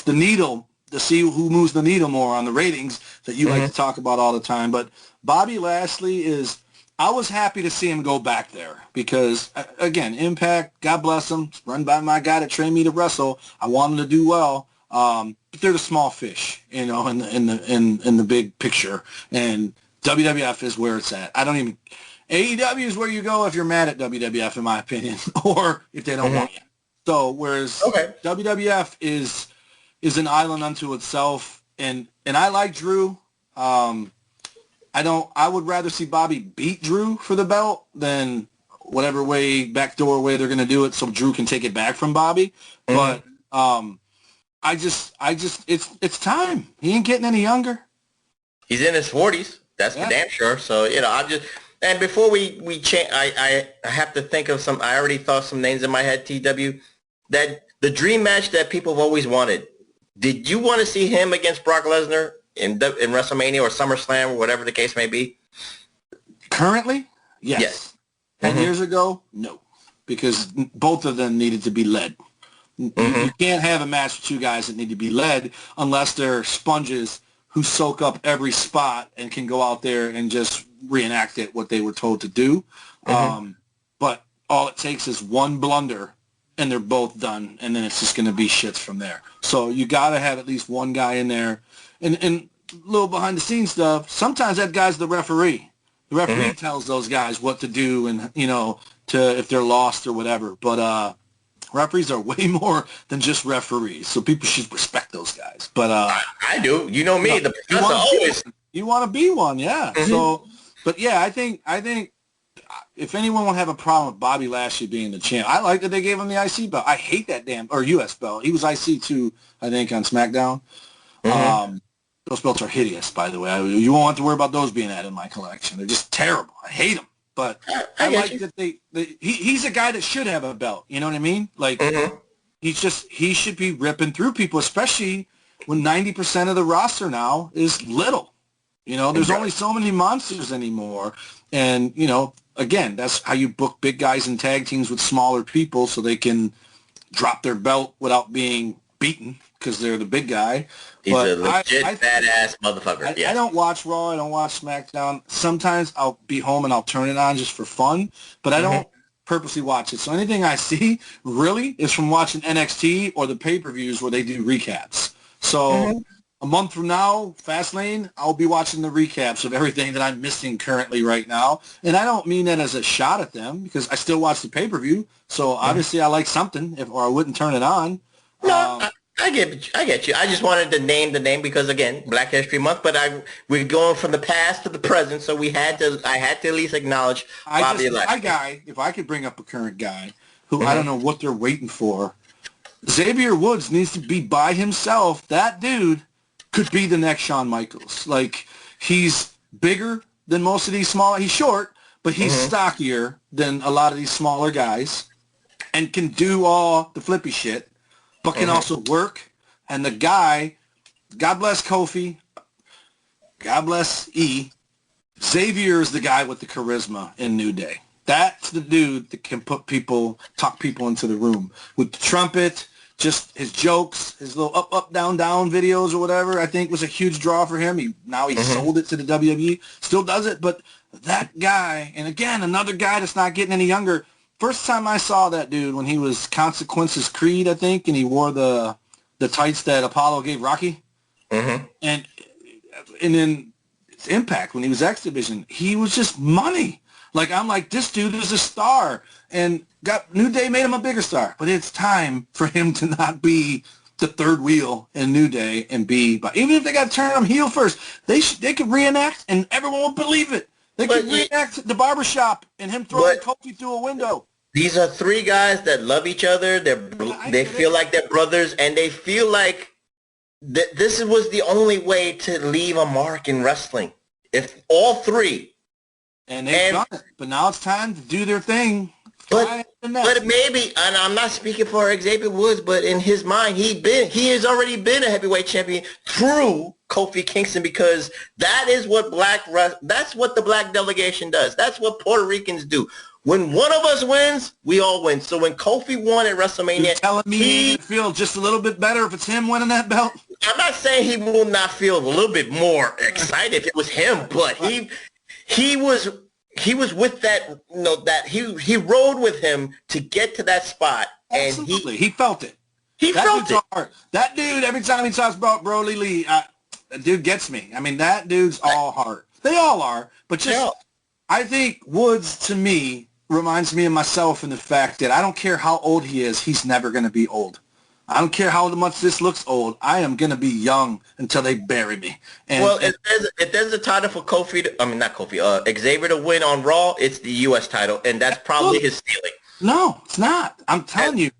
the needle to see who moves the needle more on the ratings that you like to talk about all the time. But Bobby Lashley is. I was happy to see him go back there because, again, Impact, God bless him, run by my guy that trained me to wrestle. I want him to do well, but they're the small fish, in the big picture. And WWF is where it's at. AEW is where you go if you're mad at WWF, in my opinion, or if they don't want you. So whereas WWF is an island unto itself, and I like Drew. I would rather see Bobby beat Drew for the belt than whatever backdoor way they're going to do it, so Drew can take it back from Bobby. But it's time. He ain't getting any younger. He's in his 40s. That's for damn sure. So and before we change, I have to think of some. I already thought some names in my head. TW, that the dream match that people have always wanted. Did you want to see him against Brock Lesnar in WrestleMania or SummerSlam or whatever the case may be? Currently, yes. 10 years ago, no, because both of them needed to be led. You can't have a match with two guys that need to be led unless they're sponges who soak up every spot and can go out there and just reenact it what they were told to do. But all it takes is one blunder and they're both done, and then it's just going to be shits from there. So you got to have at least one guy in there. And a little behind-the-scenes stuff, sometimes that guy's the referee. The referee tells those guys what to do and, if they're lost or whatever. But referees are way more than just referees, so people should respect those guys. But I do. You know me, the professor always. You want to be one, yeah. So, but yeah, I think if anyone would have a problem with Bobby Lashley being the champ, I like that they gave him the IC belt. I hate that US belt. He was IC too, I think, on SmackDown. Those belts are hideous, by the way. You won't have to worry about those being added in my collection. They're just terrible. I hate them. But I like that he's a guy that should have a belt. You know what I mean? Like, he should be ripping through people, especially when 90% of the roster now is little. There's only so many monsters anymore. And, again, that's how you book big guys in tag teams with smaller people so they can drop their belt without being beaten because they're the big guy. He's a legit badass motherfucker. I don't watch Raw. I don't watch SmackDown. Sometimes I'll be home and I'll turn it on just for fun, but I don't purposely watch it. So anything I see really is from watching NXT or the pay-per-views where they do recaps. So a month from now, Fastlane, I'll be watching the recaps of everything that I'm missing currently right now. And I don't mean that as a shot at them because I still watch the pay-per-view. So obviously I like something or I wouldn't turn it on. No, I get you. I just wanted to name the name because, again, Black History Month, but we're going from the past to the present, so I had to at least acknowledge Bobby Lashley. My guy, if I could bring up a current guy who I don't know what they're waiting for, Xavier Woods needs to be by himself. That dude could be the next Shawn Michaels. Like, he's bigger than most of these small. He's short, but he's stockier than a lot of these smaller guys and can do all the flippy shit. But can also work, and the guy, God bless Kofi, God bless E, Xavier is the guy with the charisma in New Day. That's the dude that can talk people into the room. With the trumpet, just his jokes, his little up, down, down videos or whatever, I think was a huge draw for him. Now he sold it to the WWE, still does it, but that guy, and again, another guy that's not getting any younger. First time I saw that dude when he was Consequences Creed, I think, and he wore the tights that Apollo gave Rocky. And then Impact, when he was X Division, he was just money. Like, I'm like, this dude is a star. And New Day made him a bigger star. But it's time for him to not be the third wheel in New Day and be, but even if they got to turn him heel first, they could reenact and everyone will believe it. They could reenact the barbershop and him throwing Kofi through a window. These are three guys that love each other. They feel like they're brothers, and they feel like this was the only way to leave a mark in wrestling. If all three. And they've done it. But now it's time to do their thing. But maybe, and I'm not speaking for Xavier Woods, but in his mind, he has already been a heavyweight champion through Kofi Kingston, because that is what that's what the black delegation does. That's what Puerto Ricans do. When one of us wins, we all win. So when Kofi won at WrestleMania, you're telling me he'd feel just a little bit better if it's him winning that belt? I'm not saying he will not feel a little bit more excited if it was him, but he was with that, that he rode with him to get to that spot. Absolutely. And he felt it. He felt it. Hard. That dude, every time he talks about Broly Lee, that dude gets me. I mean, that dude's all heart. They all are, but just I think Woods, to me, reminds me of myself in the fact that I don't care how old he is, he's never going to be old. I don't care how much this looks old. I am going to be young until they bury me. And, well, if there's a title for Xavier to win on Raw, it's the U.S. title, and that's probably his ceiling. No, it's not. I'm telling you.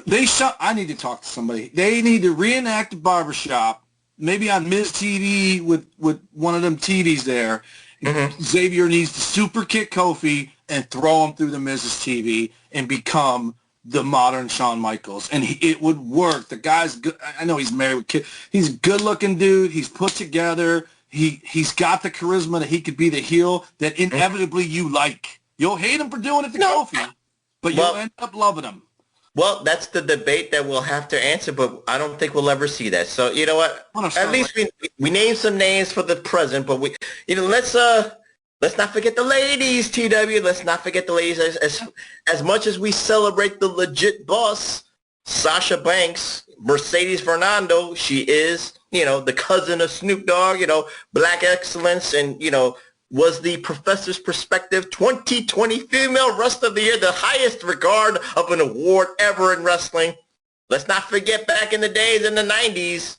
I need to talk to somebody. They need to reenact the barbershop, maybe on Miz TV with one of them TVs there. Mm-hmm. Xavier needs to super kick Kofi and throw him through the Miz's TV and become the modern Shawn Michaels. And it would work. The guy's good. I know he's married with kids. He's a good-looking dude. He's put together. He's got the charisma that he could be the heel that inevitably you like. You'll hate him for doing it to Kofi, but you'll end up loving him. Well, that's the debate that we'll have to answer, but I don't think we'll ever see that. So, you know what? At least we named some names for the present, but let's not forget the ladies, TW. Let's not forget the ladies. As much as we celebrate the legit boss, Sasha Banks, Mercedes Fernando, she is, the cousin of Snoop Dogg, Black Excellence, and, was the Professor's Perspective 2020 Female Wrestler of the Year, the highest regard of an award ever in wrestling. Let's not forget back in the days in the 90s,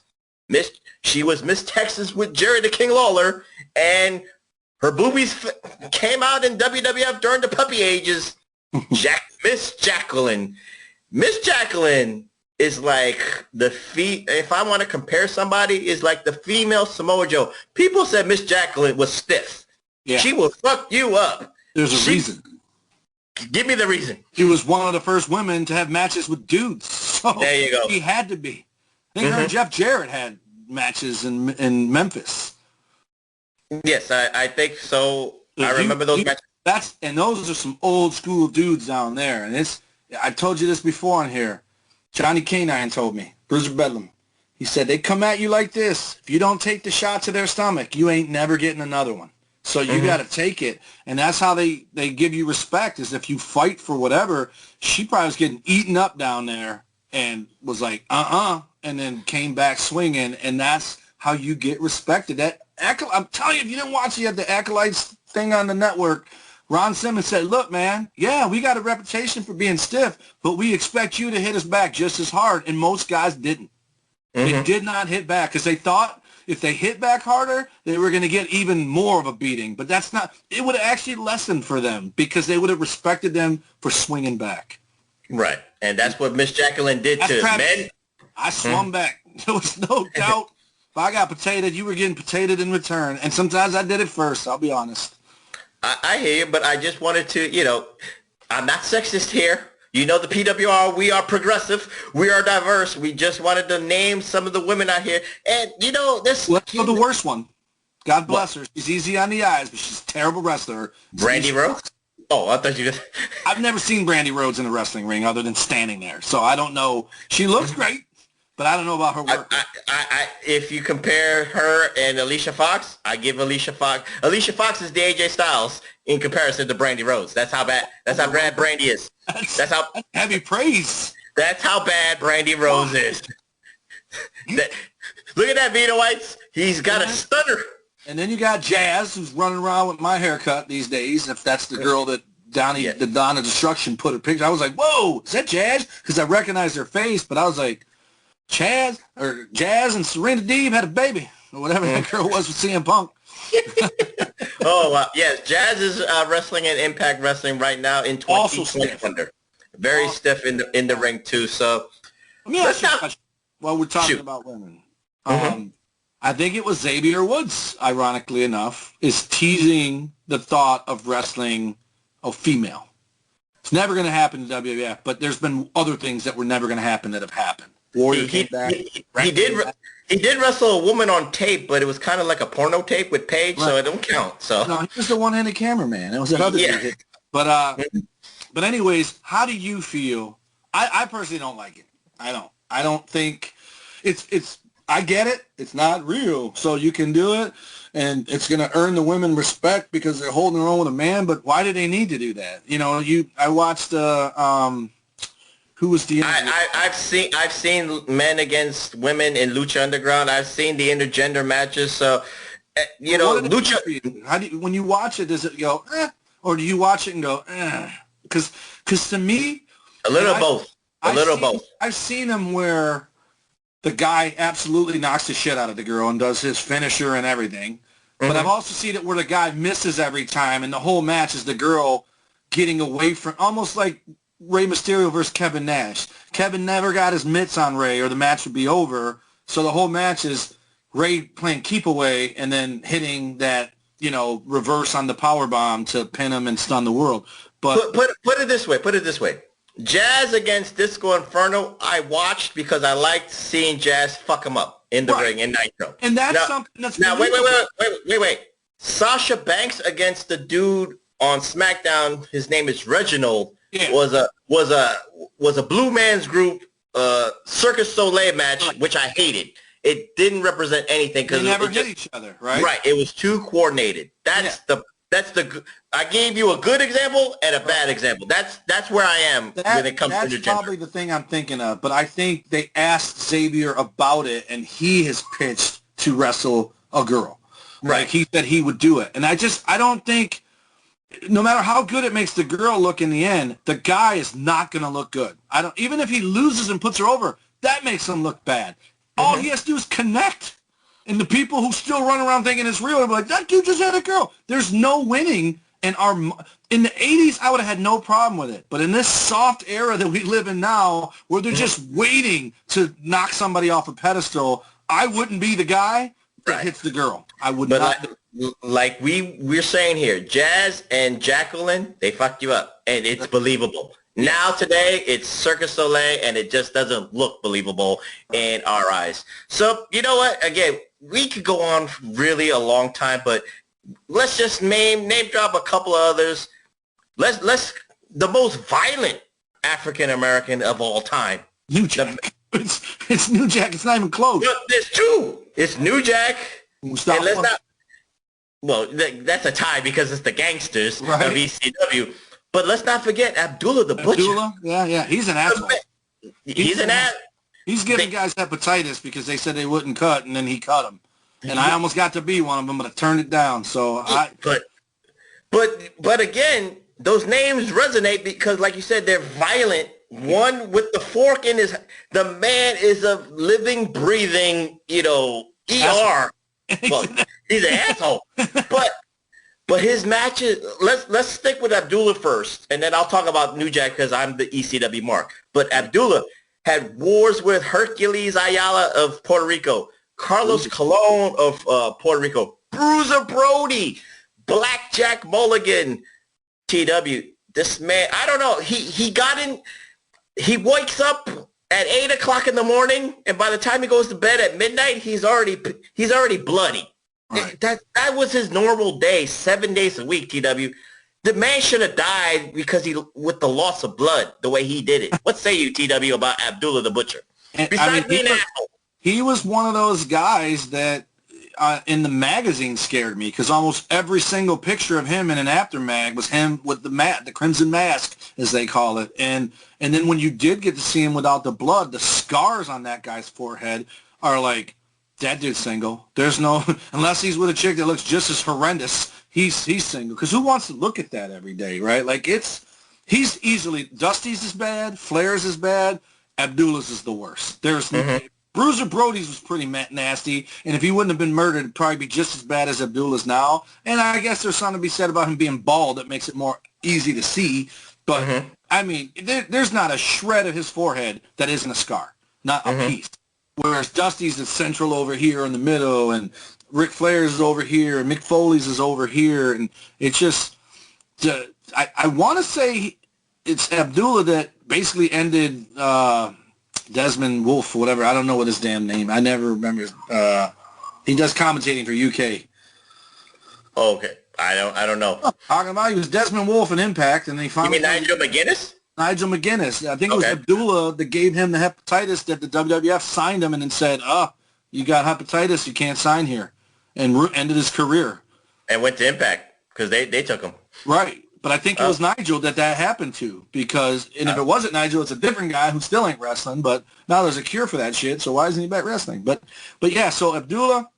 she was Miss Texas with Jerry the King Lawler, and her boobies came out in WWF during the puppy ages. Miss Jacqueline. Miss Jacqueline is like if I want to compare somebody, is like the female Samoa Joe. People said Miss Jacqueline was stiff. Yeah. She will fuck you up. There's a reason. Give me the reason. She was one of the first women to have matches with dudes. So there you go. She had to be. I think her and Jeff Jarrett had matches in Memphis. Yes, I think so. I remember those matches. Those are some old school dudes down there. And I told you this before on here. Johnny Canine told me, Bruiser Bedlam. He said, they come at you like this. If you don't take the shot to their stomach, you ain't never getting another one. So you got to take it. And that's how they give you respect, is if you fight for whatever. She probably was getting eaten up down there and was like, and then came back swinging. And that's how you get respected. I'm telling you, if you didn't watch the Acolytes thing on the network, Ron Simmons said, look, man, yeah, we got a reputation for being stiff, but we expect you to hit us back just as hard. And most guys didn't. They did not hit back because they thought if they hit back harder, they were going to get even more of a beating. But that's not – it would have actually lessened for them because they would have respected them for swinging back. Right. And that's what Miss Jacqueline did to men. I swung back. There was no doubt. If I got potatoed, you were getting potatoed in return. And sometimes I did it first, I'll be honest. I hear you, but I just wanted to, I'm not sexist here. The PWR, we are progressive. We are diverse. We just wanted to name some of the women out here. And, this... Let's go the worst one. God bless her. She's easy on the eyes, but she's a terrible wrestler. Brandy Rhodes? Oh, I thought you just... I've never seen Brandy Rhodes in a wrestling ring other than standing there. So I don't know. She looks great, but I don't know about her work. If you compare her and Alicia Fox, I give Alicia Fox... Alicia Fox is the AJ Styles in comparison to Brandy Rhodes. That's how bad Brandy is. That's how heavy praise. That's how bad Brandy Rhodes is. Look at that, Vito Whites. He's got a stunner. And then you got Jazz, who's running around with my haircut these days. If that's the girl that the Donna Destruction put a picture, I was like, "Whoa, is that Jazz?" Because I recognized her face, but I was like, Jazz and Serena Deeb had a baby or whatever that girl was with CM Punk. Oh, wow. Yes, Jazz is wrestling in Impact Wrestling right now in 2020. Very stiff in the ring, too. So, while we're talking about women, I think it was Xavier Woods, ironically enough, is teasing the thought of wrestling a female. It's never going to happen in WWF, but there's been other things that were never going to happen that have happened. Warrior came back. He did wrestle a woman on tape, but it was kind of like a porno tape with Paige, so it don't count. So no, he was the one-handed cameraman. It was that other dude. But anyways, how do you feel? I personally don't like it. I don't think it's. I get it. It's not real, so you can do it, and it's going to earn the women respect because they're holding their own with a man. But why do they need to do that? I watched who was the? I've seen men against women in Lucha Underground. I've seen the intergender matches. So you know, Lucha. How do you, when you watch it, does it go, or do you watch it and go, Because to me, a little both. Both. I've seen him where the guy absolutely knocks the shit out of the girl and does his finisher and everything. But I've also seen it where the guy misses every time, and the whole match is the girl getting away from, almost like Rey Mysterio versus Kevin Nash. Kevin never got his mitts on Rey, or the match would be over. So the whole match is Rey playing keep away and then hitting that, you know, reverse on the power bomb to pin him and stun the world. But put it this way. Jazz against Disco Inferno, I watched because I liked seeing Jazz fuck him up in the ring in Nitro. And that's something that's now wait. Sasha Banks against the dude on SmackDown. His name is Reginald. Yeah. Was a Blue Man's Group Circus Soleil match, which I hated. It didn't represent anything because they never hit each other, right? Right. It was too coordinated. I gave you a good example and a bad example. That's where I am when it comes to the gender. That's probably the thing I'm thinking of. But I think they asked Xavier about it, and he has pitched to wrestle a girl. Right. Like he said he would do it. And I don't think, no matter how good it makes the girl look in the end, the guy is not going to look good. Even if he loses and puts her over, that makes him look bad. All he has to do is connect. And the people who still run around thinking it's real are like, that dude just had a girl. There's no winning. And in the 80s, I would have had no problem with it. But in this soft era that we live in now, where they're just waiting to knock somebody off a pedestal, I wouldn't be the guy that hits the girl. I would not. Like we're saying here, Jazz and Jacqueline, they fucked you up. And it's believable. Now today, it's Circus Soleil, and it just doesn't look believable in our eyes. So, you know what? Again, we could go on really a long time, but let's just name drop a couple of others. Let's the most violent African American of all time. New Jack. It's New Jack. It's not even close. No, there's two. It's New Jack. That's a tie because it's the gangsters of ECW. But let's not forget Abdullah the Butcher. Yeah. He's an asshole. He's an ass. He's giving guys hepatitis because they said they wouldn't cut, and then he cut them. And I almost got to be one of them, but I turned it down. So But again, those names resonate because, like you said, they're violent. One with the fork in his. The man is a living, breathing, ER. Well, he's an asshole. But his matches, let's stick with Abdullah first, and then I'll talk about New Jack because I'm the ECW mark. But Abdullah had wars with Hercules Ayala of Puerto Rico, Carlos Colon of Puerto Rico, Bruiser Brody, Blackjack Mulligan, TW. This man, I don't know. He wakes up at 8 o'clock in the morning, and by the time he goes to bed at midnight, he's already bloody. Right. That was his normal day, 7 days a week, TW. The man should have died because with the loss of blood, the way he did it. What say you, TW, about Abdullah the Butcher? Besides being an asshole. He was one of those guys that in the magazine scared me because almost every single picture of him in an aftermag was him with the crimson mask, as they call it. And then when you did get to see him without the blood, the scars on that guy's forehead are like, that dude's single. There's no, unless he's with a chick that looks just as horrendous, he's single. Because who wants to look at that every day, right? Like he's easily, Dusty's is bad, Flair's is bad, Abdullah's is the worst. Bruiser Brody's was pretty nasty, and if he wouldn't have been murdered, it'd probably be just as bad as Abdullah's now. And I guess there's something to be said about him being bald that makes it more easy to see. But, I mean, there's not a shred of his forehead that isn't a scar, not a piece. Whereas Dusty's is central over here in the middle, and Ric Flair's is over here, and Mick Foley's is over here, and it's just, I want to say it's Abdullah that basically ended Desmond Wolfe or whatever. I don't know what his damn name. I never remember. He does commentating for UK. Oh, okay, I don't know. Talking about he was Desmond Wolfe in Impact, and they finally. You mean Nigel McGuinness? Nigel McGuinness. I think it was Abdullah that gave him the hepatitis that the WWF signed him and then said, you got hepatitis, you can't sign here, and ended his career. And went to Impact because they took him. Right. But I think it was Nigel that happened to because, and if it wasn't Nigel, it's a different guy who still ain't wrestling, but now there's a cure for that shit, so why isn't he back wrestling? But yeah, so Abdullah,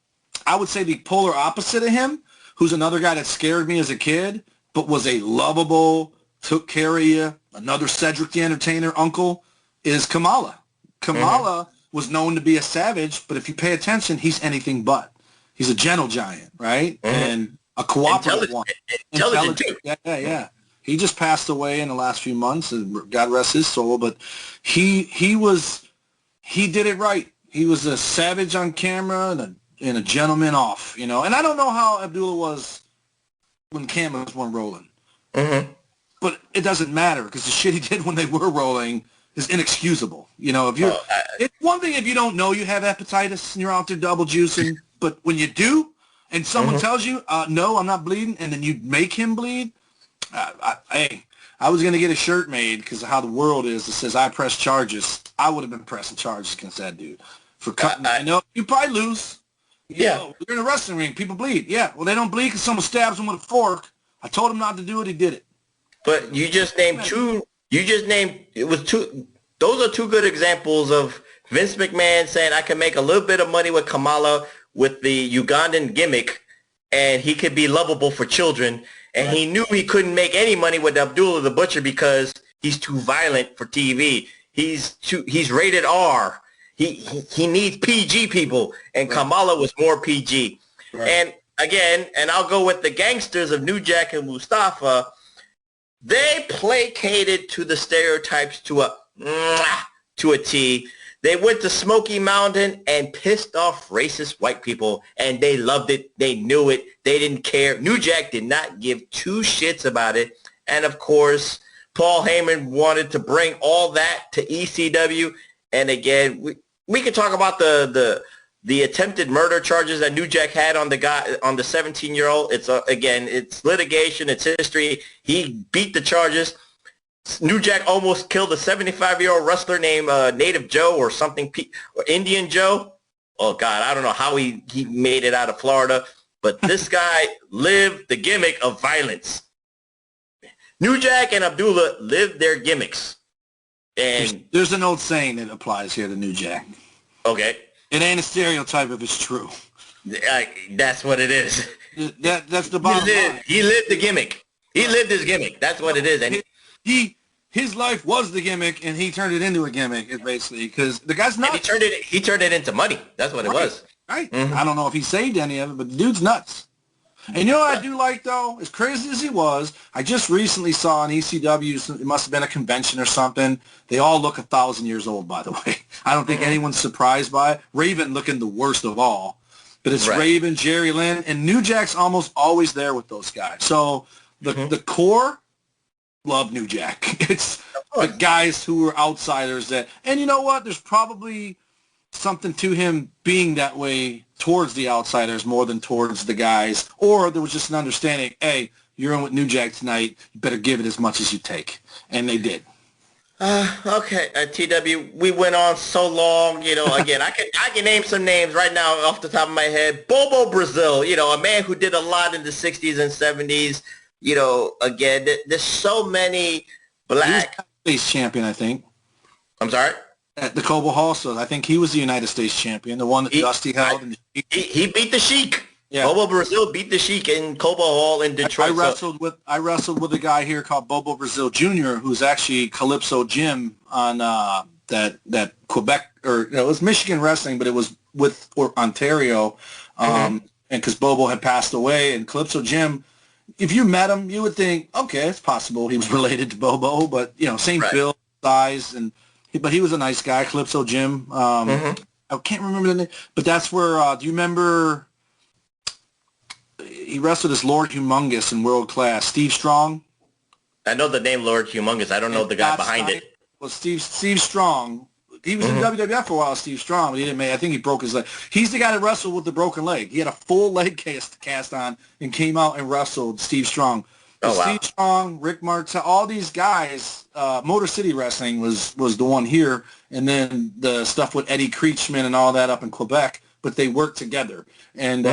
I would say the polar opposite of him, who's another guy that scared me as a kid, but was a lovable, took care of you, another Cedric the Entertainer uncle, is Kamala. Kamala was known to be a savage, but if you pay attention, he's anything but. He's a gentle giant, right? And a cooperative one. Intelligent too. Yeah. He just passed away in the last few months, and God rest his soul, but he did it right. He was a savage on camera and a gentleman off, And I don't know how Abdullah was when cameras weren't rolling. But it doesn't matter because the shit he did when they were rolling is inexcusable. If you're, it's one thing if you don't know you have hepatitis and you're out there double juicing, but when you do, and someone tells you, no, I'm not bleeding, and then you make him bleed, I was going to get a shirt made because of how the world is that says I press charges. I would have been pressing charges against that dude for cutting. You probably lose. You're in a wrestling ring. People bleed. Yeah, well, they don't bleed because someone stabs them with a fork. I told him not to do it. He did it. But you just named two. It was two. Those are two good examples of Vince McMahon saying I can make a little bit of money with Kamala with the Ugandan gimmick, and he could be lovable for children. And he knew he couldn't make any money with Abdullah the Butcher because he's too violent for TV. He's rated R. He needs PG people, and Kamala was more PG. And again, and I'll go with the gangsters of New Jack and Mustafa. They placated to the stereotypes to a T. They went to Smoky Mountain and pissed off racist white people, and they loved it. They knew it. They didn't care. New Jack did not give two shits about it. And, of course, Paul Heyman wanted to bring all that to ECW. And, again, we could talk about the attempted murder charges that New Jack had on the 17-year-old. It's litigation. It's history. He beat the charges. New Jack almost killed a 75-year-old wrestler named Native Joe or something, or Indian Joe. Oh, God, I don't know how he made it out of Florida, but this guy lived the gimmick of violence. New Jack and Abdullah lived their gimmicks. And there's an old saying that applies here to New Jack. Okay. It ain't a stereotype if it's true. That's what it is. That's the bottom line. He lived the gimmick. He lived his gimmick. That's what it is. And his life was the gimmick, and he turned it into a gimmick, basically, because the guy's nuts. He turned it into money. That's what it was. Right. I don't know if he saved any of it, but the dude's nuts. And you know what I do like, though? As crazy as he was, I just recently saw on ECW, it must have been a convention or something. They all look 1,000 years old, by the way. I don't think anyone's surprised by it. Raven looking the worst of all. But it's Raven, Jerry Lynn, and New Jack's almost always there with those guys. So the core love New Jack. It's the guys who are outsiders that, and you know what? There's probably something to him being that way towards the outsiders more than towards the guys, or there was just an understanding, hey, you're in with New Jack tonight, you better give it as much as you take. And they did. Okay, TW, we went on so long, again, I can name some names right now off the top of my head. Bobo Brazil, a man who did a lot in the 60s and 70s. Again, there's so many black... He was States champion, I think. I'm sorry? At the Cobo Hall, so I think he was the United States champion, the one that Dusty held. He beat the Sheik. Yeah. Bobo Brazil beat the Sheik in Cobo Hall in Detroit. I wrestled with a guy here called Bobo Brazil Jr., who's actually Calypso Jim on that Quebec, or it was Michigan wrestling, but it was with Ontario, and because Bobo had passed away, and Calypso Jim, if you met him, you would think, okay, it's possible he was related to Bobo, but same build, size, but he was a nice guy, Calypso Jim. I can't remember the name, but that's where. Do you remember? He wrestled as Lord Humongous in World Class. Steve Strong. I know the name Lord Humongous. I don't know the guy behind it. Well, Steve Strong. He was in WWF for a while, Steve Strong, but he didn't make. I think he broke his leg. He's the guy that wrestled with the broken leg. He had a full leg cast on and came out and wrestled Steve Strong. Oh, wow. Steve Strong, Rick Martel, all these guys. Motor City Wrestling was the one here, and then the stuff with Eddie Creechman and all that up in Quebec. But they worked together, and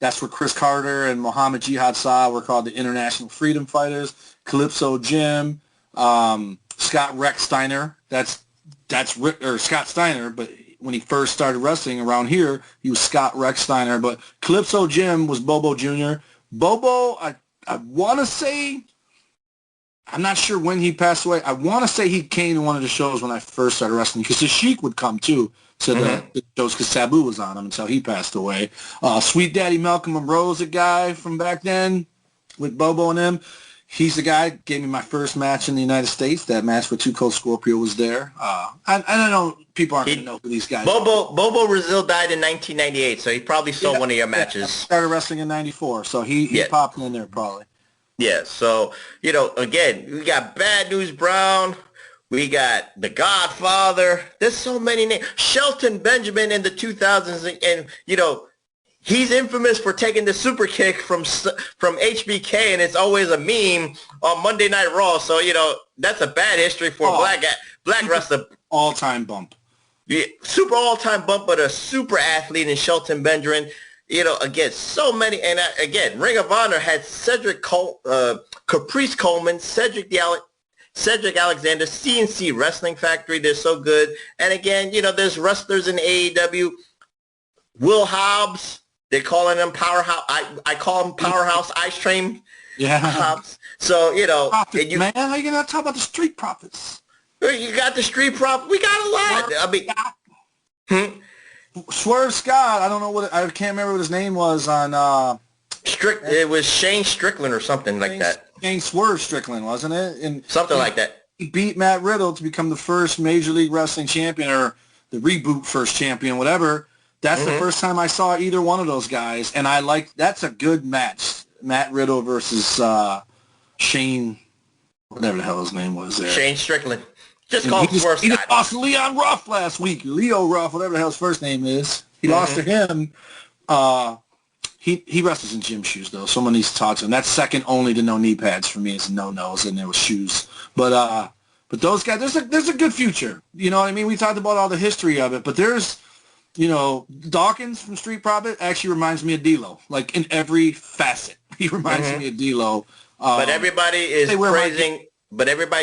that's where Chris Carter and Mohammed Jihad Shah were called the International Freedom Fighters. Calypso Jim, Scott Rex Steiner. That's Scott Steiner, but when he first started wrestling around here, he was Scott Rechsteiner. But Calypso Jim was Bobo Jr. Bobo, I want to say, I'm not sure when he passed away. I want to say he came to one of the shows when I first started wrestling, because the Sheik would come, too, to the shows, because Sabu was on him until he passed away. Sweet Daddy Malcolm Monroe's a guy from back then with Bobo and him. He's the guy that gave me my first match in the United States. That match with Too Cold Scorpio was there. I don't know. People aren't going to know who these guys are. Bobo Brazil died in 1998, so he probably saw one of your matches. Started wrestling in 94, so he popped in there probably. Yeah, so, again, we got Bad News Brown. We got The Godfather. There's so many names. Shelton Benjamin in the 2000s, and, he's infamous for taking the super kick from HBK, and it's always a meme on Monday Night Raw. So, that's a bad history for a black wrestler. All-time bump. Yeah, super all-time bump, but a super athlete in Shelton Benjamin. Again, so many. And, again, Ring of Honor had Caprice Coleman, Cedric Alexander, CNC Wrestling Factory. They're so good. And, again, there's wrestlers in AEW. Will Hobbs. They're calling him Powerhouse. I call him Powerhouse Ice Train. Yeah. Hobbs. So, Profits, man, how you going to talk about the Street Profits? You got the Street Profits. We got a lot. Swerve Scott. I don't know I can't remember what his name was on. It was Shane Strickland or something like that. Shane Swerve Strickland, wasn't it? And something like that. He beat Matt Riddle to become the first Major League Wrestling champion, or the reboot first champion, whatever. That's the first time I saw either one of those guys, and that's a good match. Matt Riddle versus Shane, whatever the hell his name was there. Shane Strickland. Just call him Swerve Scott. He just lost to Leon Ruff last week. Leo Ruff, whatever the hell his first name is. He lost to him. He wrestles in gym shoes, though. Someone needs to talk to him. That's second only to no knee pads for me. It's no-nos, and there was shoes. But those guys, there's a good future. You know what I mean? We talked about all the history of it, but there's, Dawkins from Street Profit actually reminds me of D-Lo, like in every facet. He reminds me of D-Lo. But everybody's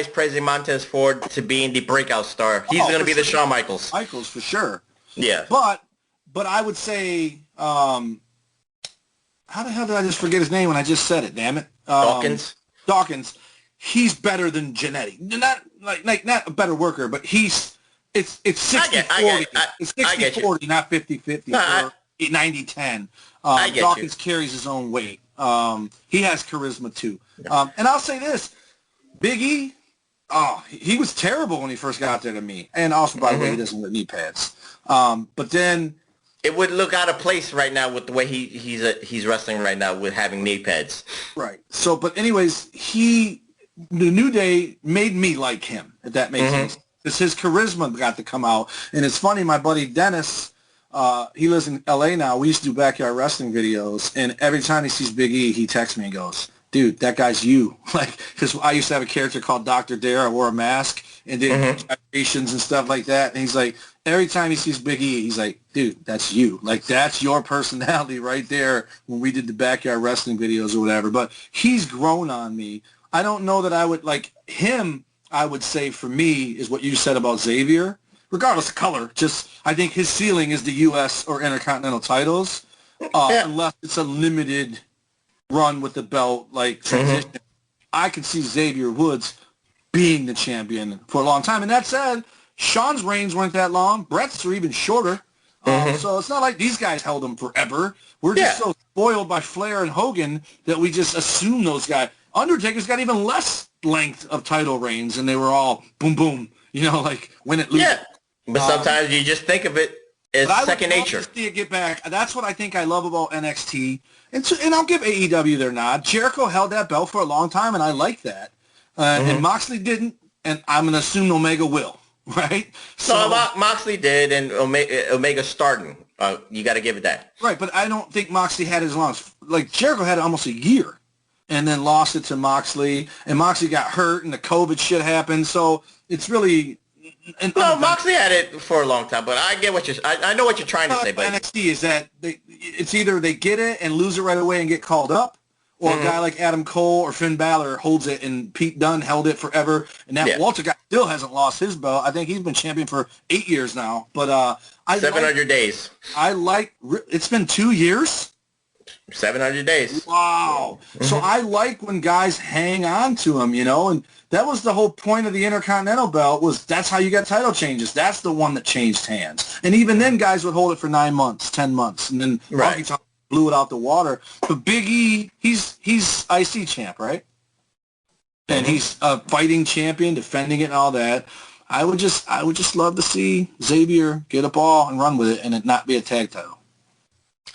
praising Montez Ford to being the breakout star. He's going to be the Shawn Michaels. Michaels for sure. Yeah. But I would say, how the hell did I just forget his name when I just said it? Damn it. Dawkins. He's better than Jannetty. Not a better worker, but it's 60-40. It's 60-40, not 50-50 or 90-10. Dawkins carries his own weight. He has charisma too. And I'll say this, Big E, he was terrible when he first got there to me. And also, by the way, he doesn't wear knee pads. But then it would look out of place right now with the way he's wrestling right now with having knee pads. Right. So, but anyways, the New Day made me like him, if that makes sense. Because his charisma got to come out. And it's funny, my buddy Dennis, he lives in L.A. now. We used to do backyard wrestling videos. And every time he sees Big E, he texts me and goes, dude, that guy's you. Because I used to have a character called Dr. Dare. I wore a mask and did gyrations and stuff like that. And he's like, every time he sees Big E, he's like, dude, that's you. That's your personality right there when we did the backyard wrestling videos or whatever. But he's grown on me. I don't know that I would, him, I would say for me is what you said about Xavier. Regardless of color, I think his ceiling is the U.S. or Intercontinental titles, unless it's a limited run with the belt, transition. I could see Xavier Woods being the champion for a long time. And that said, Sean's reigns weren't that long. Brett's are even shorter. So it's not like these guys held him forever. We're just so spoiled by Flair and Hogan that we just assume those guys. Undertaker's got even less length of title reigns, and they were all boom, boom, win it, lose it. But sometimes you just think of it as second nature. I would love to see it get back. That's what I think I love about NXT. And I'll give AEW their nod. Jericho held that belt for a long time, and I like that. And Moxley didn't, and I'm going to assume Omega will, right? So Moxley did, and Omega's starting. You got to give it that. Right, but I don't think Moxley had it as long as, Jericho had it almost a year and then lost it to Moxley, and Moxley got hurt, and the COVID shit happened, so it's really... Moxley had it for a long time, but I get what I know what you're trying to say. But NXT is that it's either they get it and lose it right away and get called up, or a guy like Adam Cole or Finn Balor holds it, and Pete Dunne held it forever, and that Walter guy still hasn't lost his belt. I think he's been champion for 8 years now. But 700 days. It's been 2 years. 700 days. Wow. So I like when guys hang on to him, and that was the whole point of the Intercontinental belt, was that's how you got title changes. That's the one that changed hands. And even then, guys would hold it for 9 months, 10 months, and then Honky Tonk blew it out the water. But Big E, he's IC champ, right? And he's a fighting champion, defending it and all that. I would just love to see Xavier get a ball and run with it, and it not be a tag title.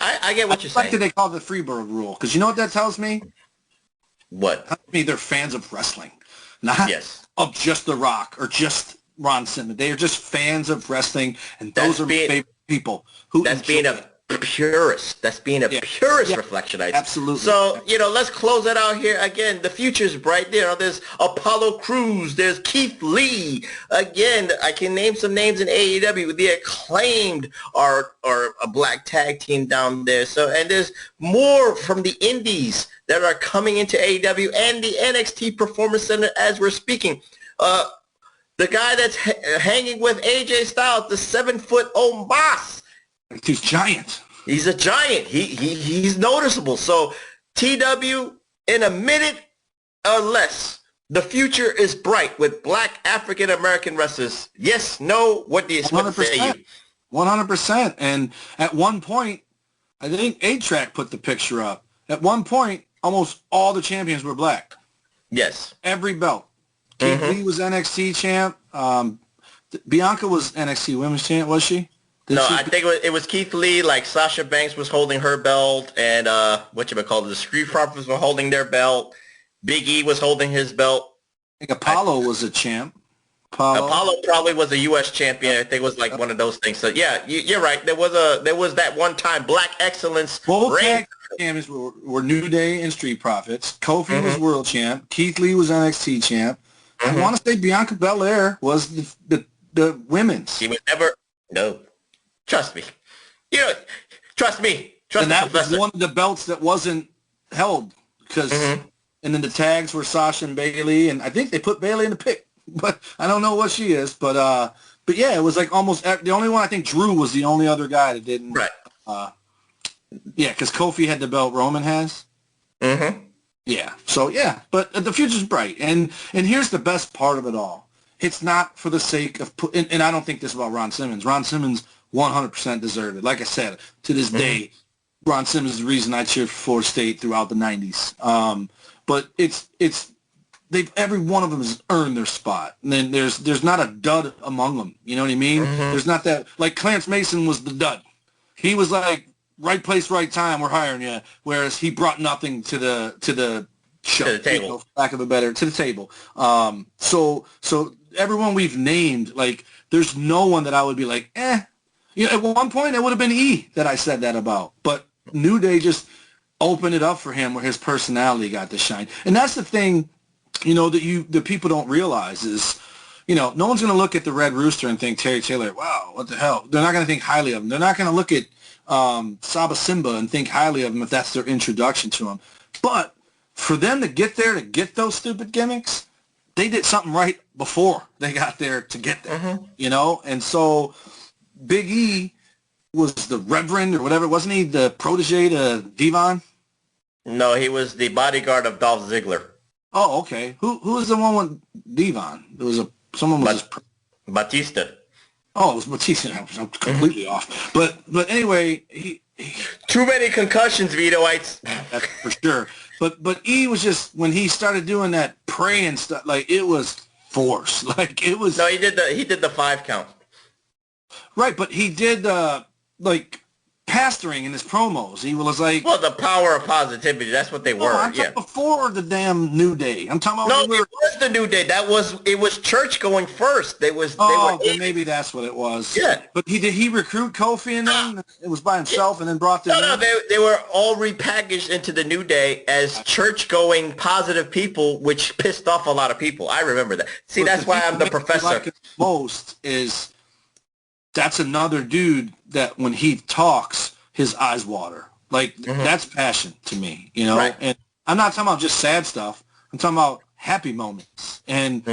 I get what you're saying. I like that they call it the Freeburg rule, because you know what that tells me? What? It tells me they're fans of wrestling, not of just The Rock or just Ron Simmons. They are just fans of wrestling, and those are my favorite people. That's being a purist. That's being a purist reflection. Absolutely. So, let's close it out here. Again, the future's bright there. There's Apollo Crews. There's Keith Lee. Again, I can name some names in AEW. The Acclaimed are a black tag team down there. So, and there's more from the indies that are coming into AEW and the NXT Performance Center as we're speaking. The guy that's hanging with AJ Styles, the 7-foot Omos. He's giant. He's a giant. He's noticeable. So TW, in a minute or less, the future is bright with black African American wrestlers. Yes, no, what do you say? 100%. And at one point, I think 8-Track put the picture up. At one point, almost all the champions were black. Yes. Every belt. Keith Lee was NXT champ. Bianca was NXT Women's champ, was she? I think it was Keith Lee. Like Sasha Banks was holding her belt, and the Street Profits were holding their belt. Big E was holding his belt. I think Apollo was a champ. Apollo probably was a U.S. champion. I think it was like one of those things. So yeah, you're right. There was that one time Black Excellence. Both tag champions were New Day and Street Profits. Kofi was world champ. Keith Lee was NXT champ. I want to say Bianca Belair was the women's. He was never. No. Trust me. Trust me. And that was one of the belts that wasn't held because, and then the tags were Sasha and Bailey, and I think they put Bailey in the pick, but I don't know what she is. But yeah, it was like almost the only one. I think Drew was the only other guy that didn't. Right. Yeah, because Kofi had the belt Roman has. Yeah. So yeah, but the future's bright, and here's the best part of it all. It's not for the sake of and I don't think this about Ron Simmons. Ron Simmons 100% deserved it. Like I said, to this day, Ron Simmons is the reason I cheered for Florida State throughout the 90s. But every one of them has earned their spot. And then there's not a dud among them. You know what I mean? There's not that, like Clarence Mason was the dud. He was like, right place, right time, we're hiring you. Whereas he brought nothing to the show. To the table. For lack of a better, to the table. So everyone we've named, like, there's no one that I would be like, at one point, it would have been E that I said that about. But New Day just opened it up for him where his personality got to shine. And that's the thing, that people don't realize is, no one's going to look at the Red Rooster and think Terry Taylor, wow, what the hell? They're not going to think highly of him. They're not going to look at Saba Simba and think highly of him if that's their introduction to him. But for them to get there, to get those stupid gimmicks, they did something right before they got there to get there, And so Big E was the Reverend or whatever. Wasn't he the protege to Devon? No, he was the bodyguard of Dolph Ziggler. Oh, okay. Who was the one with Devon? There was someone was Batista. Oh, it was Batista. I'm completely off. But anyway, he too many concussions, Vitoites. That's for sure. But E was just when he started doing that praying stuff, like it was force. Like it was. No, he did the 5 count. Right, but he did like pastoring in his promos. He was like, well, the power of positivity. That's what they were. I'm talking before the damn New Day. I'm talking about. No, it was the New Day. It was church going first. Then maybe that's what it was. Yeah, but did he recruit Kofi and then it was by himself and then brought them? No, they were all repackaged into the New Day as church going positive people, which pissed off a lot of people. I remember that. See, but that's why I'm the professor. Like most is. That's another dude that when he talks, his eyes water. Like, that's passion to me, Right. I'm not talking about just sad stuff. I'm talking about happy moments. And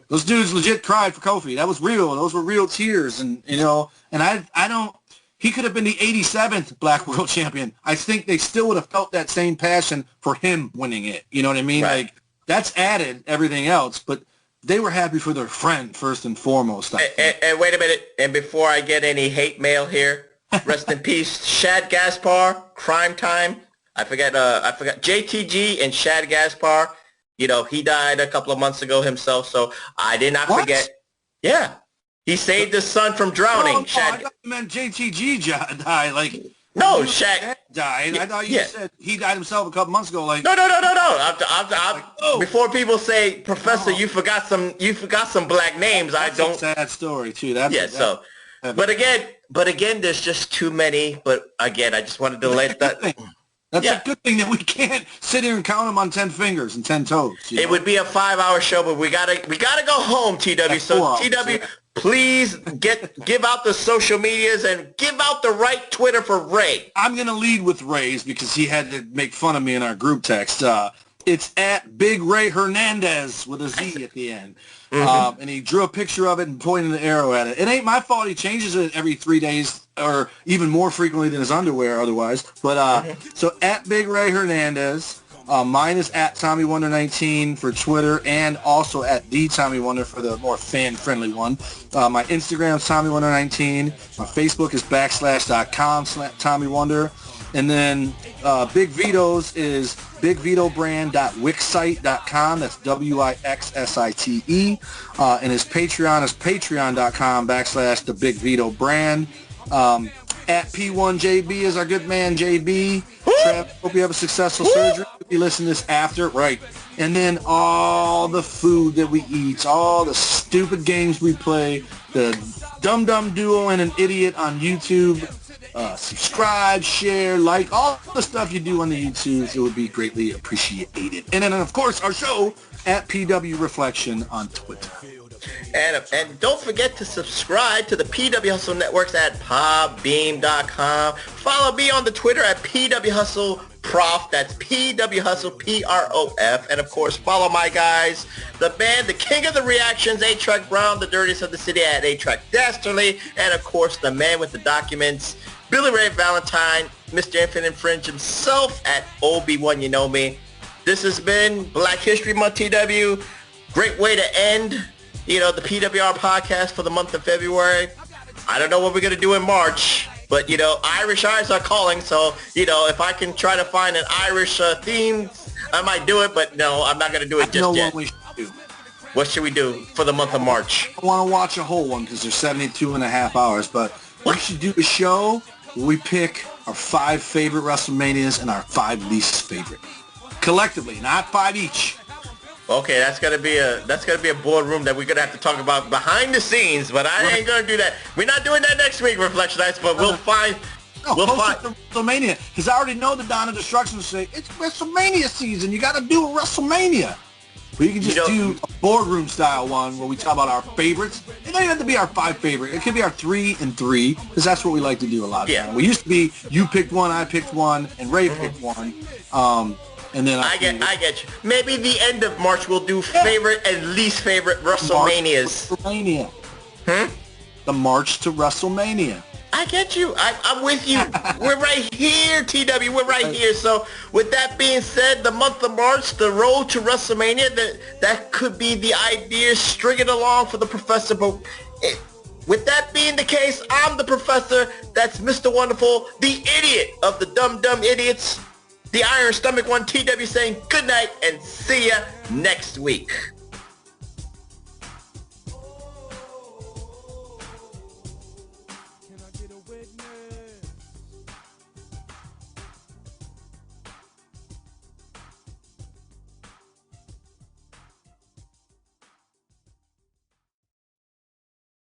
those dudes legit cried for Kofi. That was real. Those were real tears. And, you know, and I don't, he could have been the 87th Black World Champion. I think they still would have felt that same passion for him winning it. You know what I mean? Right. Like, that's added everything else, but they were happy for their friend first and foremost. And wait a minute. And before I get any hate mail here, rest in peace, Shad Gaspar, Crime Time. I forgot JTG and Shad Gaspar. You know, he died a couple of months ago himself, so I did not forget. Yeah. He saved his son from drowning. Oh, I thought you meant JTG died. Like, no, Shad died. I thought you said he died himself a couple months ago. Like, no. Before people say, Professor, you forgot some black names. That's a sad story too. But again, there's just too many. But again, I just wanted to let that. That's a good thing that we can't sit here and count them on 10 fingers and 10 toes. It would be a 5-hour show, but we gotta go home, TW. So TW, please give out the social medias and give out the right Twitter for Ray. I'm gonna lead with Ray's because he had to make fun of me in our group text. It's at Big Ray Hernandez with a Z at the end. And he drew a picture of it and pointed the arrow at it. It ain't my fault. He changes it every 3 days or even more frequently than his underwear otherwise. But so at Big Ray Hernandez, mine is at Tommy Wonder 19 for Twitter and also at the Tommy Wonder for the more fan-friendly one. My Instagram is Tommy Wonder 19. My Facebook is /Tommy Wonder. And then Big Vito's is bigvitobrand.wixsite.com. That's WIXSITE. And his Patreon is patreon.com/thebigvitobrand. At P1JB is our good man JB. Trav, hope you have a successful surgery. If you listen to this after, right. And then all the food that we eat, all the stupid games we play, the Dum Dum Duo and an Idiot on YouTube. Subscribe, share, like, all the stuff you do on the YouTube. It would be greatly appreciated. And then, of course, our show at PW Reflection on Twitter. And don't forget to subscribe to the PW Hustle Networks at podbeam.com. Follow me on the Twitter at PW Hustle Prof. That's PW Hustle PROF. And of course, follow my guys, the band, the king of the reactions, A-Track Brown, the dirtiest of the city at A-Track Dastardly. And of course, the man with the documents, Billy Ray Valentine, Mr. Infinite Fringe himself at OB1 You Know Me. This has been Black History Month, TW. Great way to end, the PWR podcast for the month of February. I don't know what we're going to do in March, but, Irish eyes are calling. So, if I can try to find an Irish theme, I might do it. But no, I'm not going to do it just yet. What we should do. What should we do for the month of March? I want to watch a whole one because they're 72 and a half hours. But we should do a show where we pick our 5 favorite WrestleManias and our 5 least favorite. Collectively, not 5 each. Okay, that's gonna be a boardroom that we're gonna have to talk about behind the scenes, but I ain't gonna do that. We're not doing that next week, Reflection Nights, but we'll find. WrestleMania, because I already know the Donna Destruction will say it's WrestleMania season. You got to do a WrestleMania. But you can just do a boardroom style one where we talk about our favorites. It doesn't have to be our 5 favorite. It could be our 3 and 3 because that's what we like to do a lot. Yeah. We used to be you picked one, I picked one, and Ray picked one. And then I get you. Maybe the end of March we'll do favorite and least favorite WrestleManias. The March to WrestleMania. I get you. I'm with you. We're right here, TW. We're right here. So with that being said, the month of March, the road to WrestleMania, that could be the idea. String it along for the Professor. But with that being the case, I'm the Professor. That's Mr. Wonderful, the idiot of the dumb idiots. The Iron Stomach one, TW saying good night and see ya next week.